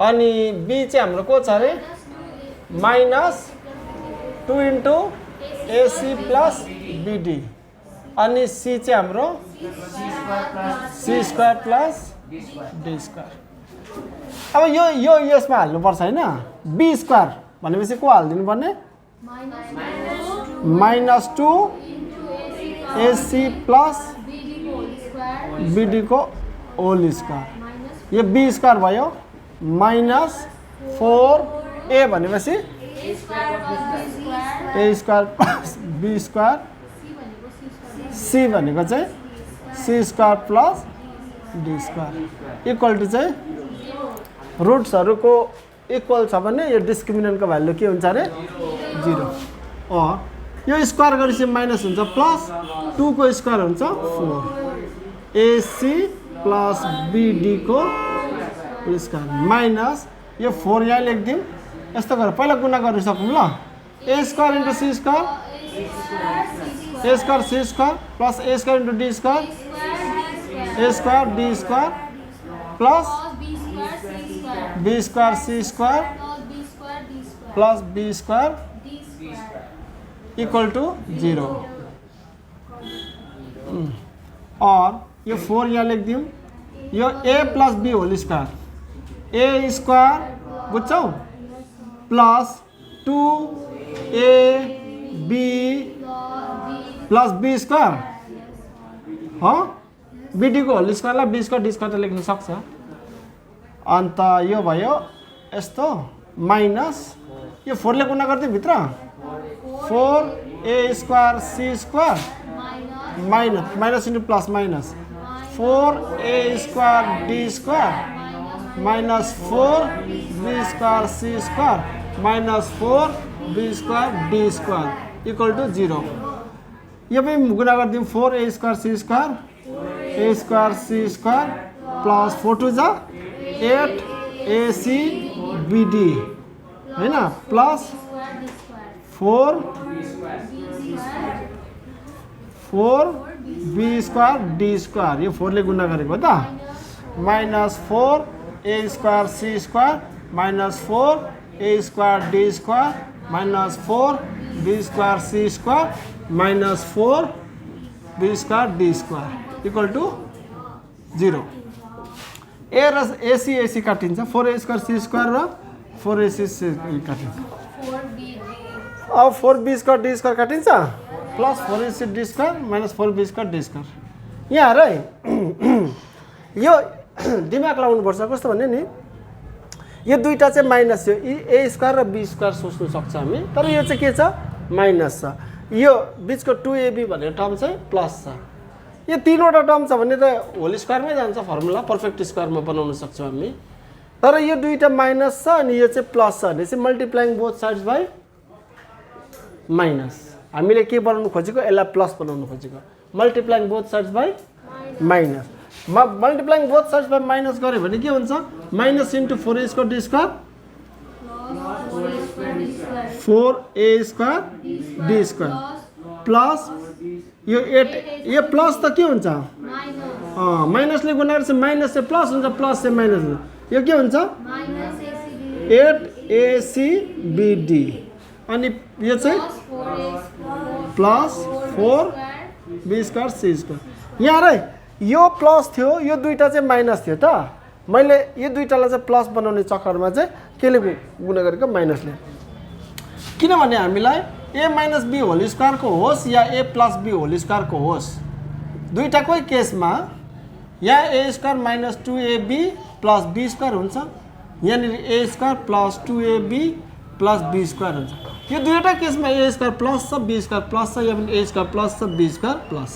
अनि b चाहिँ हाम्रो को छ रे minus 2 into ac plus bd अनि c चाहिँ हाम्रो c square plus d square अब यो यसमा हाल्नु पर्छ हैन b स्क्वायर भनेपछि को हाल्दिनु पर्ने माइनस 2 ac प्लस bd को होल स्क्वायर यो b स्क्वायर भयो माइनस 4a भनेपछि a square plus b square c भनेको चाहिँ c square plus d square equal to चाहिँ रुट्सहरुको इक्वल छ भने यो डिस्क्रिमिनेन्टको भ्यालु के हुन्छ रे 0 और यो स्क्वायर गरेपछि माइनस हुन्छ प्लस 2 को स्क्वायर हुन्छ 4 ac प्लस bd को स्क्वायर माइनस यो 4 यहाँ लेखिदिउँ यस्तो गरेर पहिला गुणा गर्न सकौँ ल a square into c square a square c square plus a square into d square a square d square plus b square c square plus b square equal to 0 और यो 4 यहाँ लेखिदिउँ यो a plus b whole square a square बुझ्छौ plus 2ab plus b square bd को whole स्क्वायरलाई b square d square त लेख्न सक्छ अन्त यो भयो यस्तो माइनस यो 4 ले गुणा गर्दै भित्र 4a square c square minus into plus minus 4a square d square minus 4b square c square minus 4b square d square equal to 0 यो पनि गुणा गरिदिउँ 4a square c square a square c square plus 4 2 जा 8ac bd हैन plus 4b square d square यो 4 ले गुणा गरेको त minus 4a square c square minus 4a square d square minus 4b square c square minus 4b square d square equal to 0। ए र ac AC काटिन्छ 4a square c square र 4ac काटिन्छ। अब 4b स्क्वायर d स्क्वायर काटिन्छ plus 4ac d square minus 4b square d square. यहाँ हेर है यो दिमाग लगाउनुपर्छ कस्तो भने नि यो दुईटा चाहिँ माइनस यो ए स्क्वायर र बी स्क्वायर सोच्नु सक्छ हामी, तर यो चाहिँ के छ माइनस छ। यो बिचको 2ab भन्ने टर्म चाहिँ प्लस छ। यो तीनवटा टर्म छ भने त होल स्क्वायरमै जान्छ फर्मुला, पर्फेक्ट स्क्वायरमा बनाउन सक्छौँ हामी। तर यो दुईटा माइनस छ अनि यो चाहिँ प्लस छ भने चाहिँ multiplying both sides by minus. हामीले के बनाउनु खोजेको यसलाई प्लस बनाउनु खोजेको, multiplying both sides by minus. Multiplying both sides by minus गऱ्यो भने के हुन्छ minus into 4a square d square 4a square d square plus यो 8 यो प्लस त के हुन्छ माइनसले गुणा गरेपछि माइनस चाहिँ प्लस हुन्छ, प्लस चाहिँ माइनस हुन्छ। यो के हुन्छ 8acbd अनि यो चाहिँ plus 4b square c square. यहाँ रे यो प्लस थियो यो दुईटा चाहिँ माइनस थियो त, मैले यो दुईटालाई चाहिँ प्लस बनाउने चक्करमा चाहिँ केले गुणा गरेको माइनसले। किनभने हामीलाई a माइनस b होल स्क्वायरको होस् या a प्लस b होल स्क्वायरको होस् दुईटाकै केसमा यहाँ a square minus 2ab plus b square हुन्छ, यहाँनिर a square plus 2ab plus b square हुन्छ। यो दुईवटा केसमा a स्क्वायर प्लस छ b स्क्वायर प्लस छ, या पनि a स्क्वायर प्लस छ b स्क्वायर प्लस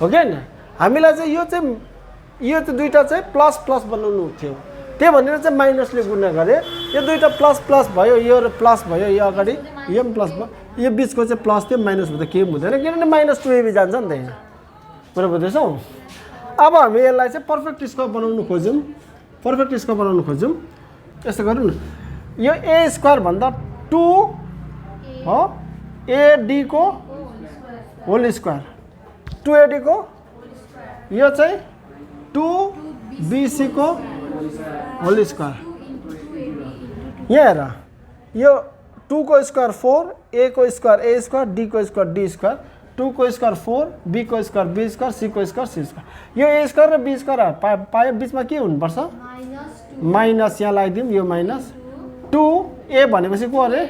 हो कि हैन। हामीलाई चाहिँ यो चाहिँ दुईटा चाहिँ प्लस प्लस बनाउनु थियो, त्यही भनेर चाहिँ माइनसले गुणा गरे। यो दुईटा प्लस प्लस भयो, यो र प्लस भयो, यो अगाडि यो पनि प्लस भयो, यो बिचको चाहिँ प्लस थियो माइनस हुँदा केही हुँदैन किनभने माइनस 2ab जान्छ नि त यहाँ, बराबर बुझ्दैछौ। अब हामी यसलाई चाहिँ पर्फेक्ट स्क्वायर बनाउनु खोज्यौँ, पर्फेक्ट स्क्वायर बनाउनु खोज्यौँ। यस्तो गरौँ न, यो a स्क्वायर भन्दा 2 हो ad को होल स्क्वायर 2ad को यो चाहिँ 2bc को होल स्क्वायर। यहाँ हेर यो 2 को स्क्वायर 4 a को स्क्वायर a स्क्वायर d को स्क्वायर d स्क्वायर 2 को स्क्वायर 4 b को स्क्वायर b स्क्वायर c को स्क्वायर c स्क्वायर। यो a स्क्वायर र b स्क्वायर पायो बिचमा के हुनुपर्छ माइनस, यहाँ लगाइदिउँ यो माइनस 2a भनेपछि को अरे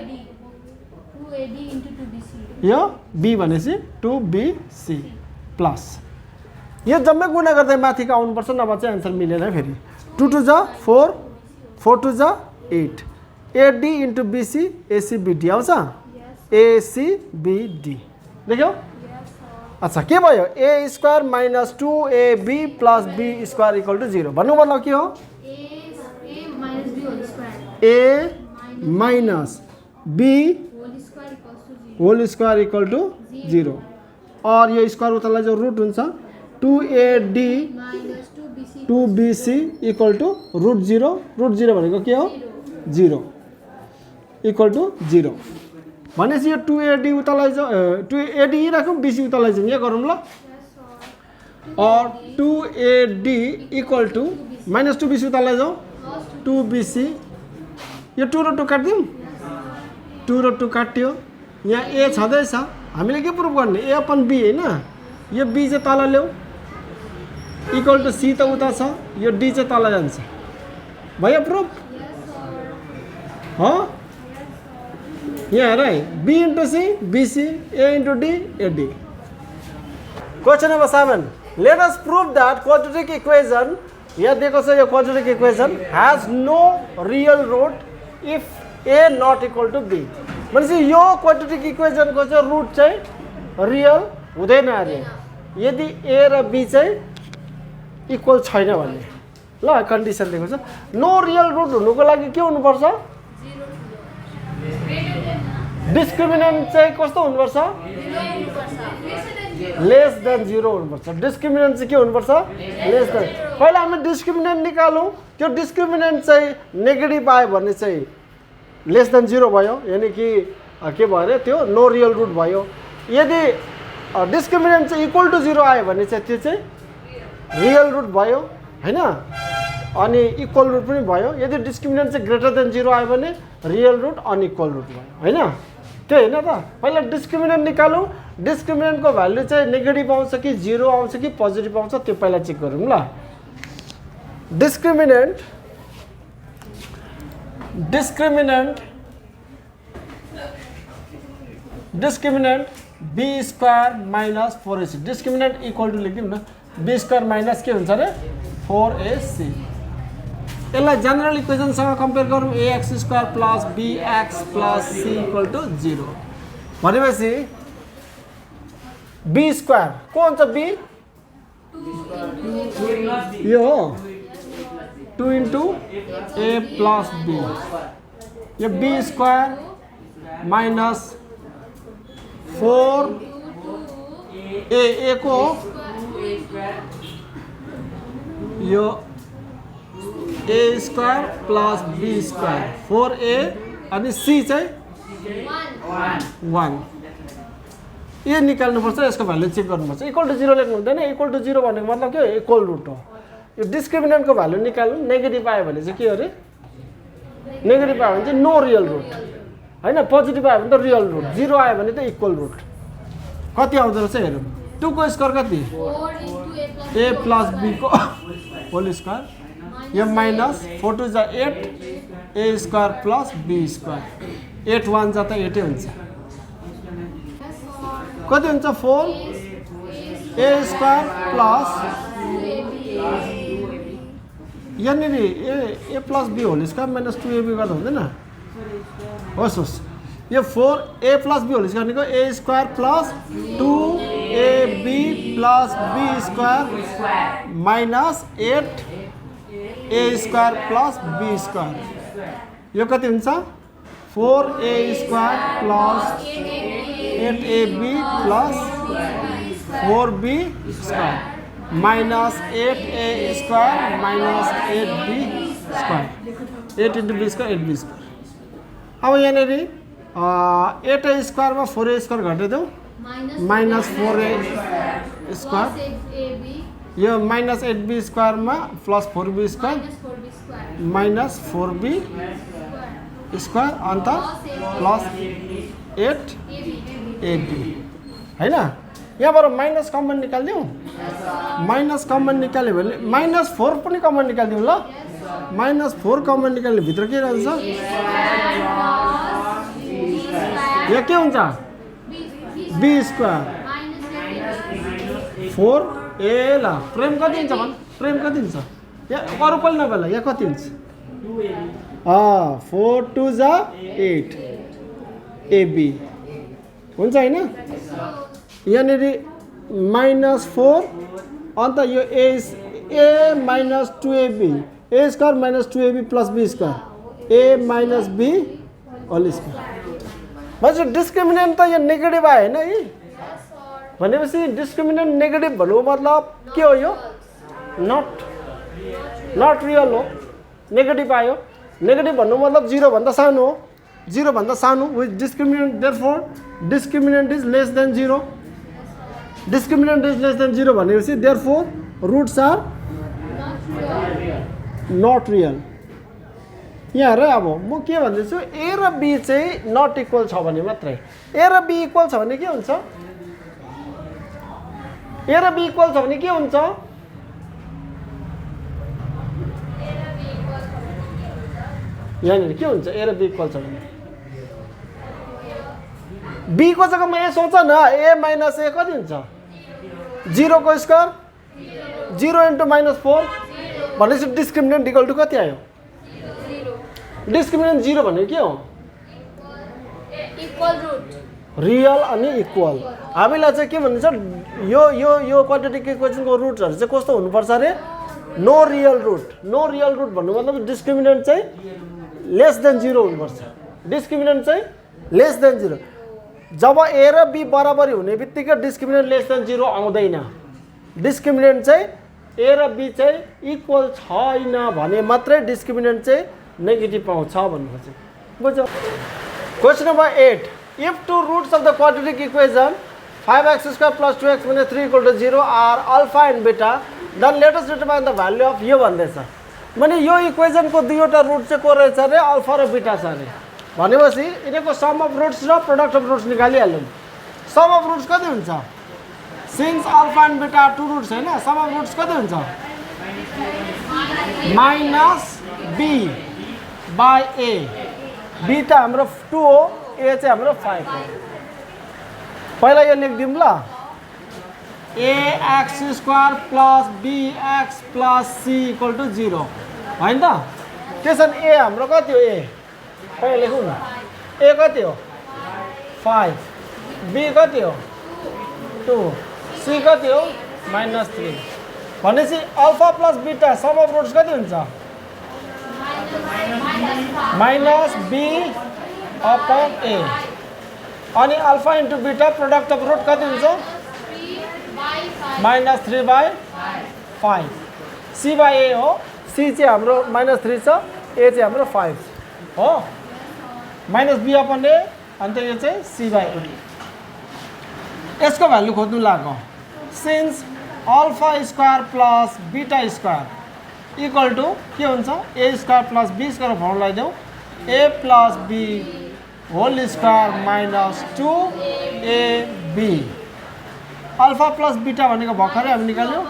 यो b भनेपछि 2bc प्लस यो जम्मै गुणा गर्दै माथिको आउनुपर्छ, नभए चाहिँ आन्सर मिलेन। फेरि 2 2 जा 4 4 2 जा 8 ad इन्टु bc acbd आउँछ acbd देख्यौ। अच्छा के भयो a square minus 2ab plus b square equal to 0 भन्नु मतलब के हो a minus b whole square equal to 0 और यो स्क्वायर उतालाई जो रुट हुन्छ 2ad 2bc equal to root 0 भनेको के हो 0 इक्वल टु 0 भनेपछि यो 2ad उतालाई जो 2ad राखौँ bc उतालाई जाउँ यहाँ गरौँ ल। और 2ad equal to minus 2bc उतालाई जाउँ 2bc यो 2 र 2 काट्दिउँ 2 र 2 काट्यो, यहाँ a छँदैछ हामीले के प्रुफ गर्ने a अपन b हैन, यो b चाहिँ तल ल्याऊ इक्वल टु c त उता छ यो d चाहिँ तल जान्छ भयो प्रुफ हो। यहाँ हेर है b into c bc a into d ad। Question number 7 let us prove that quadratic equation यहाँ दिएको छ यो quadratic equation has no real root if a not equal to b भनेपछि यो क्वाड्रेटिक इक्वेसनको चाहिँ रुट चाहिँ रियल हुँदैन अरे यदि a र b चाहिँ इक्वल छैन भने। ल कन्डिसन दिएको छ नो रियल रुट हुनुको लागि के हुनुपर्छ डिस्क्रिमिनेन्ट चाहिँ कस्तो हुनुपर्छ लेस देन 0 हुनुपर्छ। डिस्क्रिमिनेन्ट चाहिँ के हुनुपर्छ लेस देन। पहिला हामी डिस्क्रिमिनेन्ट निकालौँ, त्यो डिस्क्रिमिनेन्ट चाहिँ नेगेटिभ आयो भने चाहिँ लेस देन 0 भयो, यानी कि के भयो अरे त्यो नो रियल रुट भयो। यदि डिस्क्रिमिनेन्ट चाहिँ इक्वल टु 0 आयो भने चाहिँ त्यो चाहिँ रियल रुट भयो हैन, अनि इक्वल रुट पनि भयो। यदि डिस्क्रिमिनेन्ट चाहिँ ग्रेटर देन 0 आयो भने रियल रुट अनइक्वल रुट भयो हैन, त्यो हैन त। पहिला डिस्क्रिमिनेन्ट निकालौँ, डिस्क्रिमिनेन्टको भ्यालु चाहिँ नेगेटिभ आउँछ कि 0 आउँछ कि पोजिटिभ आउँछ त्यो पहिला चेक गरौँ ल। Discriminant b square minus 4ac। Discriminant equal to लेख्दिउँ न, b स्क्वायर माइनस के हुन्छ अरे 4ac। यसलाई जनरल इक्वेसनसँग कम्पेयर गरौँ, ax square plus bx plus c equal to 0 भनेपछि b स्क्वायर को हुन्छ b यो हो 2 into a प्लस b, यो b स्क्वायर माइनस 4 a को यो a square plus b square 4a अनि c चाहिँ 1 यो निकाल्नुपर्छ। यसको भ्यालु चेक गर्नुपर्छ। इक्वल टु 0 लेख्नु हुँदैन। इक्वल टु 0 भनेको मतलब के हो, इक्वल रुट हो। यो डिस्क्रिमिनेन्टको भ्यालु निकाल्नु, नेगेटिभ आयो भने चाहिँ के हो अरे, नेगेटिभ आयो भने चाहिँ नो रियल रुट हैन, पोजिटिभ आयो भने त रियल रुट, 0 आयो भने त इक्वल रुट। कति आउँदो रहेछ हेरौँ। 2 को स्क्वायर कति, a प्लस b को होल स्क्वायर, यो माइनस 4 2 जा 8 a square plus b square, 8 1 जा त 8 हुन्छ, कति हुन्छ 4 a स्क्वायर प्लस यहाँनिर a plus b whole square minus 2ab गर्दा हुँदैन, होस् होस्। यो 4a plus b whole square भनेको a square plus 2ab plus b square minus 8a square plus b square, यो कति हुन्छ 4a square plus 8ab plus 4b square minus 8a square minus 8b square, 8 into b square 8b square. अब यहाँनिर 8a स्क्वायरमा 4a square घटाइदेऊ, minus 4a square, यो minus 8b स्क्वायरमा plus 4b square minus 4b square अन्त plus 8ab हैन। यहाँबाट minus common निकाल्दिउँ, minus common निकाल्यो भने माइनस 4 पनि कमन निकाल्दिउँ ल। माइनस 4 कमन निकाल्ने भित्र के रहन्छ, यो के हुन्छ b स्क्वायर 4a ल। प्रेम कति हुन्छ भन्, प्रेम कति हुन्छ यहाँ अरू पनि नभएला, यहाँ कति हुन्छ 4 2 जा 8 ab हुन्छ हैन। यहाँनिर माइनस 4 अन्त यो a minus 2ab, a square minus 2ab plus b square, a minus b whole square. भनेपछि डिस्क्रिमिनेन्ट त यो नेगेटिभ आयो हैन है, भनेपछि डिस्क्रिमिनेन्ट नेगेटिभ भन्नु मतलब के हो, यो नट रियल हो, नेगेटिभ आयो। नेगेटिभ भन्नु मतलब 0 भन्दा सानो हो, 0 भन्दा सानो with discriminant, therefore discriminant is less than 0, discriminant is less than 0 भनेपछि therefore roots are not real. यहाँ हेर, अब म के भन्दैछु, a र b चाहिँ नट इक्वल छ भने मात्रै, a र b इक्वल छ भने के हुन्छ, a र b इक्वल छ भने के हुन्छ, यहाँनिर के हुन्छ, a र b इक्वल छ भने b को जग्गामा a सोच न, a माइनस a कति हुन्छ 0 को स्क्वायर 0 into माइनस 4 भनेपछि डिस्क्रिमिनेन्ट इक्वल टु कति आयो, डिस्क्रिमिनेन्ट 0 भनेको के हो, इक्वल रुट, रियल अनि इक्वल। हामीलाई चाहिँ के भन्छ, यो यो यो क्वाड्रेटिक इक्वेसनको रुट्सहरु चाहिँ कस्तो हुनुपर्छ अरे, no real root. No real root भन्नु मतलब डिस्क्रिमिनेन्ट चाहिँ लेस देन 0 हुनुपर्छ, डिस्क्रिमिनेन्ट चाहिँ लेस देन 0। जब a र b बराबरी हुने बित्तिकै डिस्क्रिमिनेन्ट लेस देन 0 आउँदैन, डिस्क्रिमिनेन्ट चाहिँ a र b चाहिँ इक्वल छैन भने मात्रै डिस्क्रिमिनेन्ट चाहिँ नेगेटिभ आउँछ भन्नुहुन्छ, बुझ्यौ। Question number 8, if two roots of the quadratic equation 5x square plus 2x minus 3 equal to 0 are alpha and beta, then let us determine the value of यो भन्दैछ। माने यो इक्वेसनको दुईवटा रुट चाहिँ को रहेछ अरे, अल्फा र बीटा छ अरे। भनेपछि यिनीको सम अफ रुट्स र प्रोडक्ट अफ रुट्स निकालिहाल्यौँ। सम अफ रुट्स कति हुन्छ since alpha and beta two roots हैन सम अफ रुट्स कति हुन्छ minus b by a b त हाम्रो 2 हो ए चाहिँ हाम्रो 5 हो पहिला यो लेखिदिउँ ल ax square plus bx plus c equal to 0 हैन त त्यसैले ए हाम्रो कति हो ए पहिला लेखौँ न ए कति हो 5 b कति हो 2 c कति हो -3 भनेपछि alpha plus beta sum of roots कति हुन्छ माइनस बी अपन ए अनि alpha into beta product of root कति हुन्छ -3/5 c बाई ए हो c चाहिँ हाम्रो -3 छ ए चाहिँ हाम्रो 5 हो माइनस बी अपन ए अन्त यो चाहिँ c बाई ए यसको भ्यालु खोज्नु लाग्यो since alpha square plus beta square equal to के हुन्छ a square plus b square formula लगाइदेऊ a plus b whole square minus 2ab alpha plus beta भनेको भर्खरै हामी निकाल्यौँ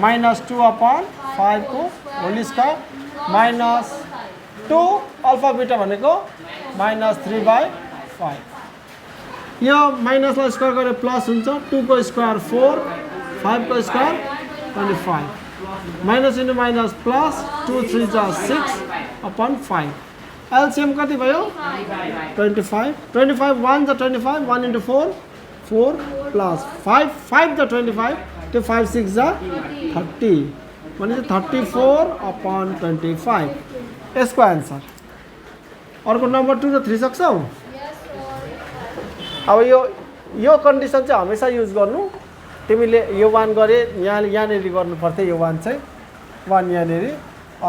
-2/5 को whole square minus 2 alpha beta भनेको -3/5 यो माइनसलाई स्क्वायर गरेर प्लस हुन्छ 2 को स्क्वायर 4 5 को square 25 minus into minus plus 2 3 जा 6/5 एलसीएम कति भयो 25 25 1 जा 25 1 इन्टु 4 4 प्लस 5 5 जा 25 त्यो 5 6 जा 30 भनेपछि 34/25 यसको आन्सर अर्को नम्बर 2 र 3 सक्छौ अब यो कन्डिसन चाहिँ हमेसा युज गर्नु तिमीले यो 1 गरे यहाँनेरि गर्नु पर्थ्यो यो 1 चाहिँ 1 यहाँनेरि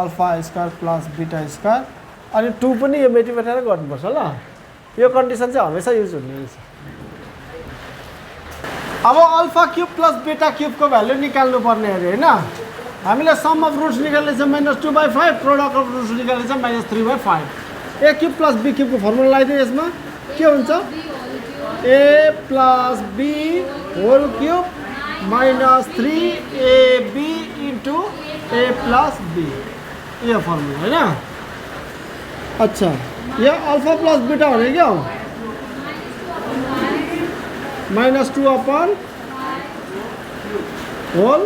alpha square plus beta square अनि 2 पनि यो मेटिमेटर गर्नुपर्छ ल यो कन्डिसन चाहिँ हमेसा युज हुने रहेछ अब alpha cube plus beta cube को भ्यालु निकाल्नु पर्ने अरे हैन हामीले सम अफ रुट्स निकाल्ने छ -2/5 प्रोडक्ट अफ रुट्स निकाल्ने छ -3/5 a cube plus b cube को फर्मुला लगाइदिए यसमा के हुन्छ a plus b whole cube -3ab into a plus b यो फर्मुला हैन अच्छा यो अल्फा प्लस बीटा भनेको क्या हो -2/होल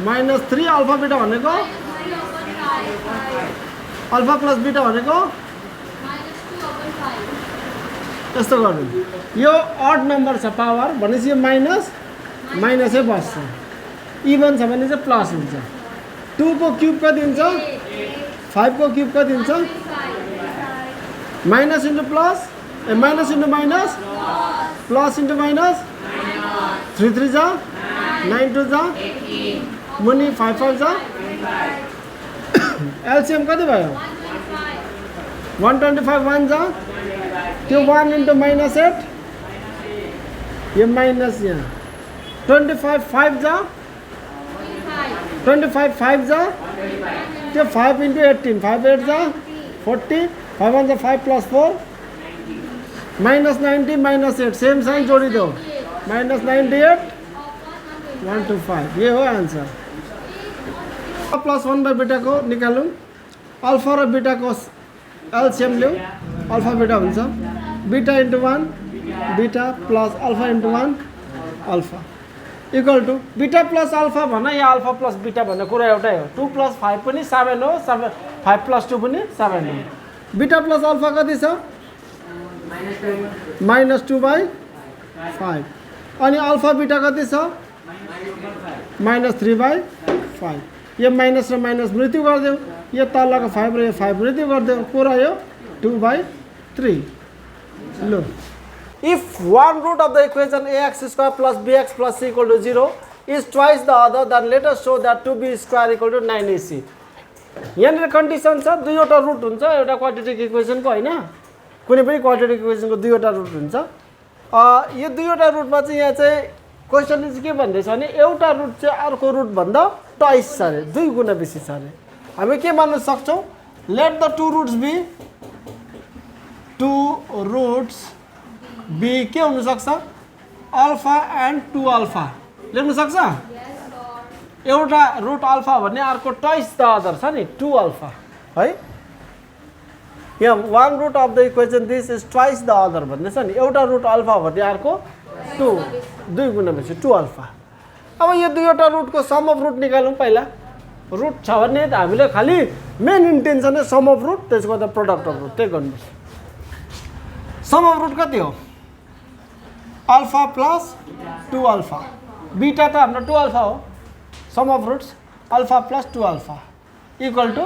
-3 अल्फा बीटा भनेको अल्फा प्लस बीटा भनेको यस्तो गर्नु यो अड नम्बर छ पावर भनेपछि यो माइनसै बस्छ इभन छ भने चाहिँ प्लस हुन्छ 2 को क्यूब कति हुन्छ 5 को क्यूब कति हुन्छ minus into plus minus into minus plus into minus 3 3 जा 9 2 जा मुनि 5 5 जा एलसीएम कति भयो 125 1 जा त्यो 1 इन्टु -8 यो माइनस यहाँ 25 5 जा 25 5 जा त्यो 5 इन्टु 18 5 8 जा 40 5 1 जा 5 प्लस 4 -90 -8 सेम साइन जोडिदेऊ -98 125 ये हो आन्सर प्लस 1/बीटा को निकालौँ अल्फा र बीटा को एलसीएम ल्याऊ अल्फा बीटा हुन्छ beta into 1 beta plus alpha into 1 alpha equal to beta plus alpha भन या अल्फा प्लस बीटा भन्ने कुरा एउटै हो 2 + 5 पनि 7 हो 5 + 2 पनि 7 हो बीटा प्लस अल्फा कति छ -2/5 अनि अल्फा बीटा कति छ -3/5 यो माइनस र माइनस मृत्यु गरिदेऊ यो तलको 5 र यो 5 मृत्यु गरिदेऊ को रह्यो 2/3 लो if one root of the equation ax square plus bx plus c equal to 0 is twice the other then let us show that 2b square equal to 9ac यहाँनिर कन्डिसन छ दुईवटा रुट हुन्छ एउटा क्वाड्रेटिक इक्वेसनको हैन कुनै पनि quadratic इक्वेसनको दुईवटा root हुन्छ यो दुईवटा रुटमा चाहिँ यहाँ चाहिँ क्वेसनले चाहिँ के भन्दैछ भने एउटा रुट चाहिँ अर्को रुट भन्दा ट्वाइस छ अरे 2 गुणा बेसी छ अरे हामी के मान्न सक्छौं let the two roots be two roots be के हुनसक्छ अल्फा एन्ड 2 अल्फा लेख्न सक्छ एउटा रुट अल्फा भन्ने अर्को ट्वाइस द अदर छ नि 2 अल्फा है यहाँ one root of the equation this is twice the other भन्ने छ नि एउटा रुट अल्फा भन्ने अर्को 2 2 गुणा भएपछि 2 अल्फा अब यो दुईवटा रुटको सम अफ रुट निकालौँ पहिला रुट छ भने हामीले खालि मेन इन्टेन्सन नै सम अफ रुट त्यसको त प्रोडक्ट अफ रुट त्यही गर्नुपर्छ सम अफ रुट कति हो अल्फा प्लस 2 अल्फा बीटा त हाम्रो 2 अल्फा हो sum of roots alpha plus 2 alpha equal to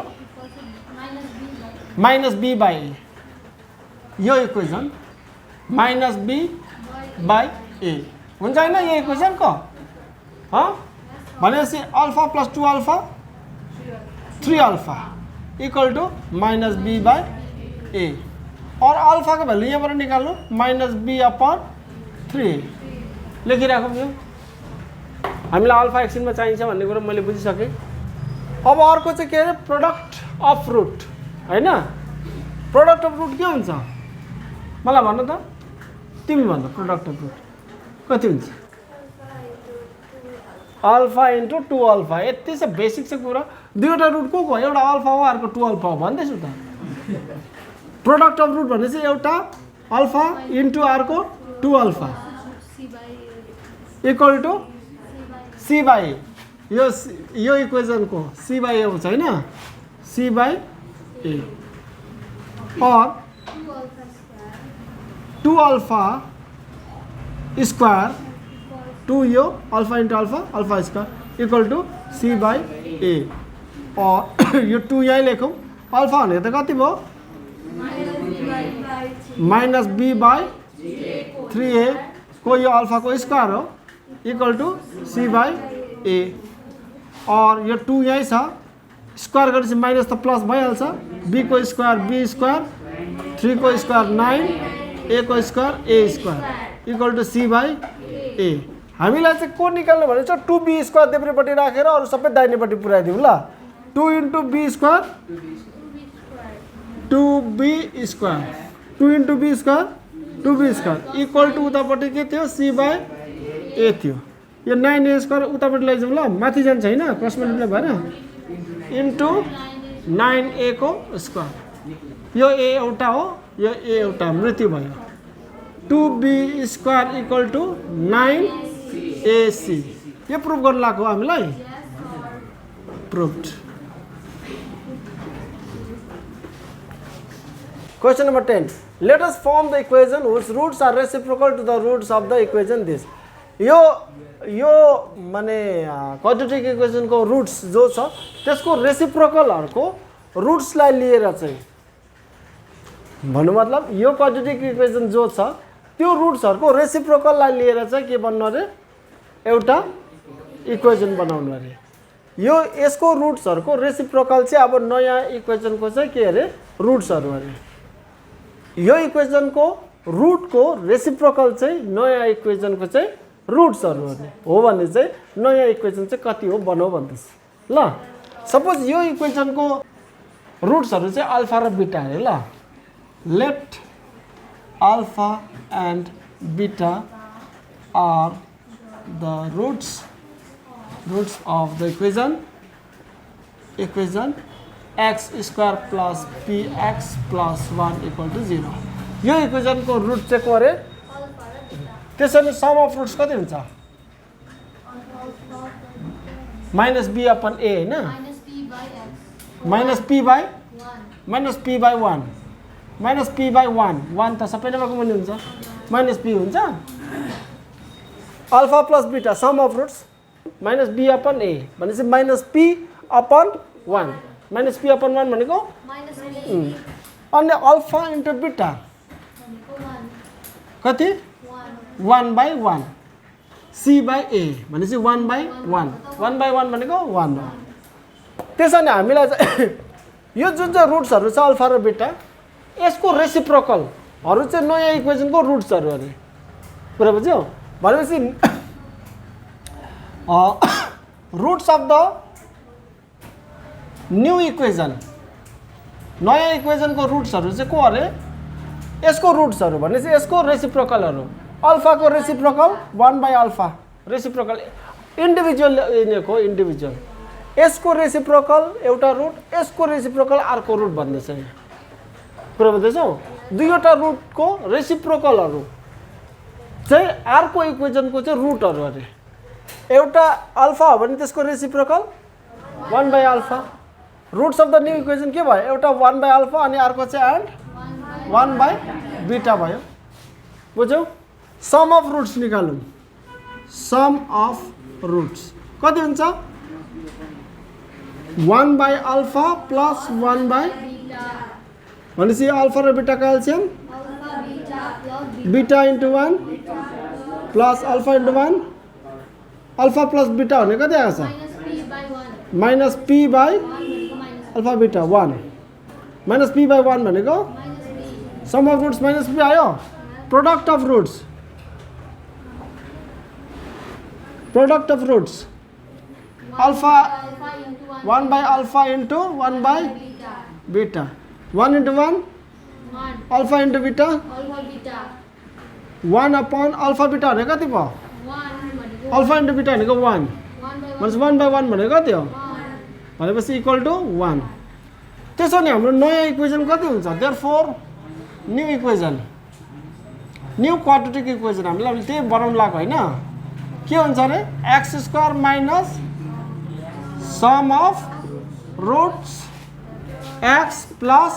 minus b by a यो equation minus b by a हुन्छ होइन यो इक्वेसनको भनेपछि alpha plus 2 alpha 3 alpha equal to minus b by a और अल्फाको भ्यालु यहाँबाट निकाल्नु माइनस बी अपन 3 लेखिराखौँ यो हामीलाई अल्फा एकछिनमा चाहिन्छ भन्ने कुरो मैले बुझिसकेँ अब अर्को चाहिँ के अरे प्रोडक्ट अफ रुट होइन प्रोडक्ट अफ रुट के हुन्छ मलाई भन त तिमी भन प्रोडक्ट अफ रुट कति हुन्छ अल्फा इन्टु 2 अल्फा यति चाहिँ बेसिक चाहिँ कुरा दुईवटा रुट को एउटा अल्फा हो अर्को 2 अल्फा हो भन्दैछु त प्रोडक्ट अफ रुट भने चाहिँ एउटा अल्फा इन्टु अर्को 2 alpha equal to c by यो इक्वेसनको सी बाई ए हुन्छ होइन सी बाई ए और 2 अल्फा स्क्वायर 2 यो alpha into alpha square equal to c by a और यो 2 यहीँ लेखौँ अल्फा भनेको त कति भयो माइनस बी बाई 3a को यो अल्फाको स्क्वायर हो equal to c by a और यो 2 यहीँ छ स्क्वायर गरेपछि माइनस त प्लस भइहाल्छ बी को स्क्वायर बी स्क्वायर 3 को स्क्वायर 9 ए को square a square equal to c by a हामीलाई चाहिँ को निकाल्नु भनेको छ 2b स्क्वायर देब्रेपट्टि राखेर अरू सबै दाहिनेपट्टि पुऱ्याइदिउँ ल 2 into b square 2b square 2 into b square 2b square equal to उतापट्टि के थियो सी बाई ए थियो यो 9a स्क्वायर उतापट्टि लैजाउँ ल माथि जान्छ होइन क्रस मल्टिप्लाई भएर इन्टु 9a को स्क्वायर यो ए एउटा हो यो ए एउटा मृत्यु भयो 2b square equal to 9ac यो प्रुभ गर्नु लाग्यो हामीलाई प्रुभड question number 10 let us form the equation whose roots are reciprocal to the roots of the equation this यो माने क्वाड्रेटिक इक्वेसनको रुट्स जो छ त्यसको रेसिप्रोकलहरुको रुट्सलाई लिएर चाहिँ भन्नु मतलब यो क्वाड्रेटिक इक्वेसन जो छ त्यो रुट्सहरुको रेसिप्रोकललाई लिएर चाहिँ के बन्नु अरे एउटा इक्वेसन बनाउनु अरे यो यसको रुट्सहरुको रेसिप्रोकल चाहिँ अब नयाँ इक्वेसनको चाहिँ के अरे रुट्सहरु अरे यो इक्वेसनको रुटको रेसिप्रोकल चाहिँ नयाँ इक्वेसनको चाहिँ रुट्सहरु हो भने चाहिँ नयाँ इक्वेसन चाहिँ कति हो बनाऊ भन्दैछ ल सपोज यो इक्वेसनको रुट्सहरु चाहिँ अल्फा र बीटा अरे ल let alpha and beta are the roots of the equation x square plus px plus 1 equal to 0 यो इक्वेसनको रुट चाहिँ को अरे त्यसैले सम अफ रुट्स कति हुन्छ माइनस b अपन a हैन minus p by 1 minus p by 1 त सबै नम्बरको मूल्य हुन्छ माइनस p हुन्छ alpha plus beta sum of roots minus b upon a भनेपछि minus p upon 1 minus p upon 1 भनेको अनि अल्फा इन्टु बीटा कति 1 बाई 1 c बाई a भनेपछि 1 बाई 1 भनेको 1 हो त्यसैले हामीलाई यो जुन चाहिँ रुट्सहरु छ अल्फा र बीटा यसको रेसिप्रोकलहरु चाहिँ नयाँ इक्वेसनको रुट्सहरु अरे कुरा बुझ्यौ भनेपछि roots of the new equation नयाँ इक्वेसनको रुट्सहरु चाहिँ को अरे यसको रुट्सहरू भनेपछि यसको रेसिप्रोकलहरू अल्फाको रेसिप्रोकल 1/α रेसिप्रोकल इन्डिभिजुअल यिनीहरूको इन्डिभिजुअल यसको रेसिप्रोकल एउटा रुट यसको रेसिप्रोकल अर्को रुट भन्दैछ कुरा बुझ्दैछौ दुईवटा रुटको रेसिप्रोकलहरू चाहिँ अर्को इक्वेजनको चाहिँ रुटहरू अरे एउटा अल्फा हो भने त्यसको reciprocal 1/α roots of the new equation के भयो एउटा 1/α अनि अर्को चाहिँ एन्ड 1/β भयो बुझ्यौ सम अफ रुट्स निकालौँ सम अफ रुट्स कति हुन्छ 1/α प्लस 1/β भनेपछि अल्फा र बीटाको LCM beta into 1 plus alpha into 1 alpha plus beta भने कति आएको छ minus p by alpha beta 1 minus p by 1 भनेको sum of roots minus p आयो product of roots alpha 1/α into 1/β 1 into 1 alpha into beta 1 upon alpha beta भनेको कति भयो alpha into beta भनेको 1 भनेपछि 1/1 भनेको कति हो भनेपछि इक्वल टु 1 त्यसो भने हाम्रो नयाँ इक्वेजन कति हुन्छ therefore new equation new quadratic equation हामीले त्यही बनाउन लाग्यो हैन के हुन्छ अरे x² minus sum of roots x plus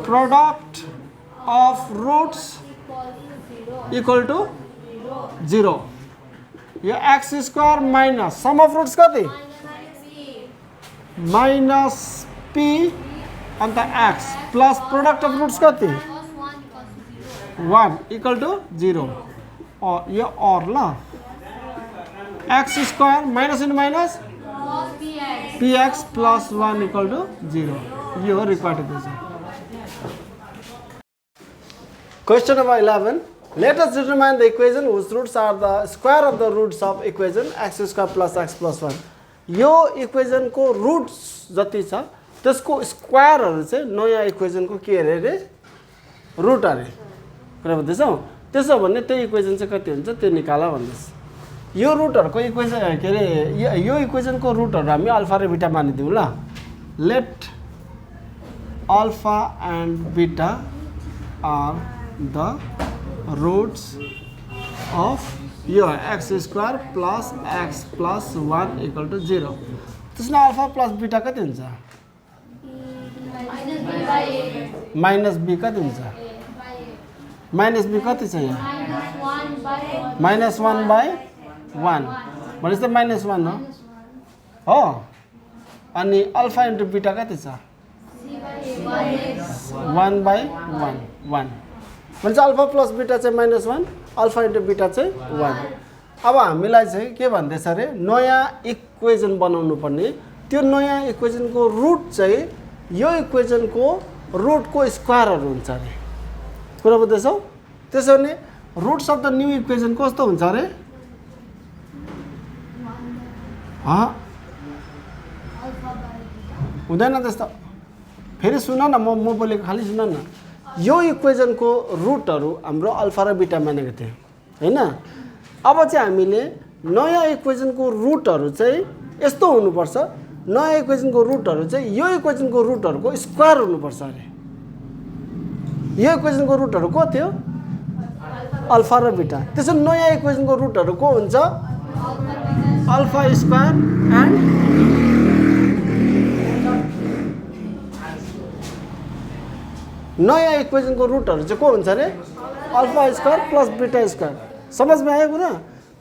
product of roots equal to 0 यो x² minus sum of roots कति माइनस p अन्त x plus product of roots कति 1 इक्वल टु 0 यो और ल x² minus into minus px plus 1 equal to 0 यो हो required equation question number 11 let us determine the equation whose roots are the square of the roots of equation x² plus x plus 1 यो equation को roots जति छ त्यसको स्क्वायरहरु चाहिँ नयाँ equation को के अरे रुट अरे कुरा बुझ्दैछौ त्यसो भने त्यो इक्वेजन चाहिँ कति हुन्छ त्यो निकाल भन्दैछ यो रुटहरुको इक्वेजन के अरे यो इक्वेजन को रुटहरु हामी अल्फा र बीटा मानिदिउँ ल let alpha and beta are the roots of यो x² plus x plus 1 equal to 0 त्यसमा अल्फा प्लस बीटा कति हुन्छ माइनस b कति हुन्छ माइनस b कति छ यहाँ माइनस 1/1 भनेपछि त माइनस 1 हो अनि अल्फा इन्टु बीटा कति छ 1/1 भनेपछि अल्फा प्लस बीटा चाहिँ माइनस 1 अल्फा इन्टु बीटा चाहिँ 1 अब हामीलाई चाहिँ के भन्दैछ अरे नयाँ इक्वेजन बनाउनु पर्ने त्यो नयाँ इक्वेजनको रुट चाहिँ यो इक्वेजनको रुटको स्क्वायरहरु हुन्छ अरे कुरा बुझ्दैछौ त्यसो भने roots of the new equation कस्तो हुन्छ अरे हुँदैन त्यस्तो फेरि सुन न म बोलेको खाली सुन न यो इक्वेजनको रुटहरु हाम्रो अल्फा र बीटा मानेको थिए हैन अब चाहिँ हामीले नयाँ इक्वेजनको रुटहरु चाहिँ यस्तो हुनुपर्छ नयाँ इक्वेजनको रुटहरु चाहिँ यो इक्वेजनको रुटहरुको स्क्वायर हुनुपर्छ अरे यो इक्वेजनको रुटहरु को थियो अल्फा र बीटा त्यसो नयाँ इक्वेजनको रुटहरु को हुन्छ अल्फा स्क्वायर एन्ड नयाँ इक्वेजनको रुटहरु चाहिँ को हुन्छ अरे alpha square plus beta square समझमा आयो कुरा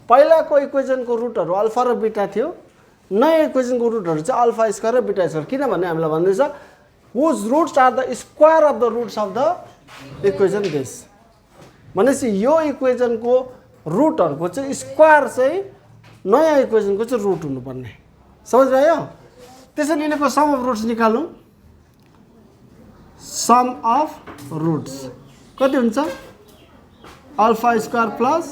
पहिलाको इक्वेजनको रुटहरु अल्फा र बीटा थियो नयाँ इक्वेजनको रुटहरु चाहिँ अल्फा स्क्वायर र बीटा स्क्वायर किनभने हामीलाई भन्दैछ whose roots are the square of the roots of the equation this भनेपछि यो इक्वेजनको रुटहरुको चाहिँ स्क्वायर चाहिँ नयाँ इक्वेजनको चाहिँ रुट हुनुपर्ने समझ आयो त्यसैले यिनको सम अफ रुट्स निकालौं सम अफ रुट्स कति हुन्छ alpha square plus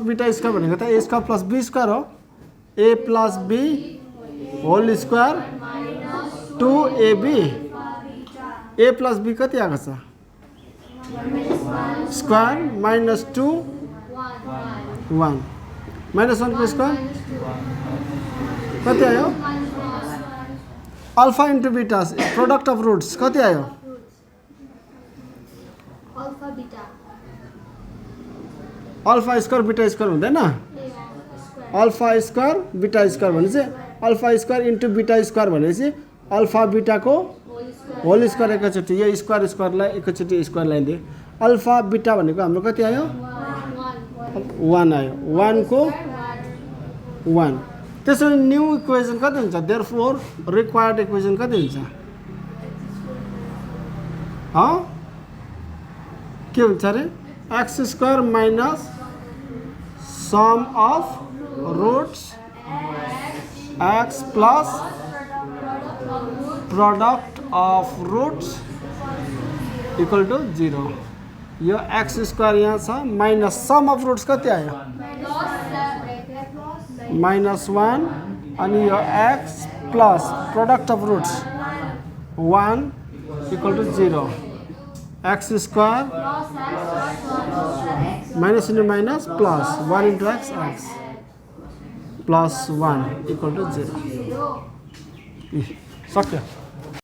beta square भनेको त a square plus b square हो a plus b whole square 2ab a plus b कति आएको छ स्क्वायर माइनस 2 1 माइनस 1 को स्क्वायर कति आयो alpha into beta product of roots कति आयो अल्फा स्क्वायर बीटा स्क्वायर हुँदैन अल्फा स्क्वायर बीटा स्क्वायर भने चाहिँ alpha square into beta square भनेपछि अल्फा बीटाको होल स्क्वायर एकैचोटि यो स्क्वायर स्क्वायरलाई एकैचोटि स्क्वायर लगाइदिए अल्फा बीटा भनेको हाम्रो कति आयो 1 आयो 1 को 1 त्यसो भने न्यू इक्वेसन कति हुन्छ देयरफोर रिक्वायर्ड इक्वेसन कति हुन्छ के हुन्छ अरे x square minus sum of roots x plus product of roots equal to 0 यो एक्स स्क्वायर यहाँ छ माइनस सम अफ रुट्स कति आयो माइनस 1 अनि यो x plus product of roots 1 equal to 0 x square minus into minus plus 1 into x x plus 1 equal to 0 सक्यो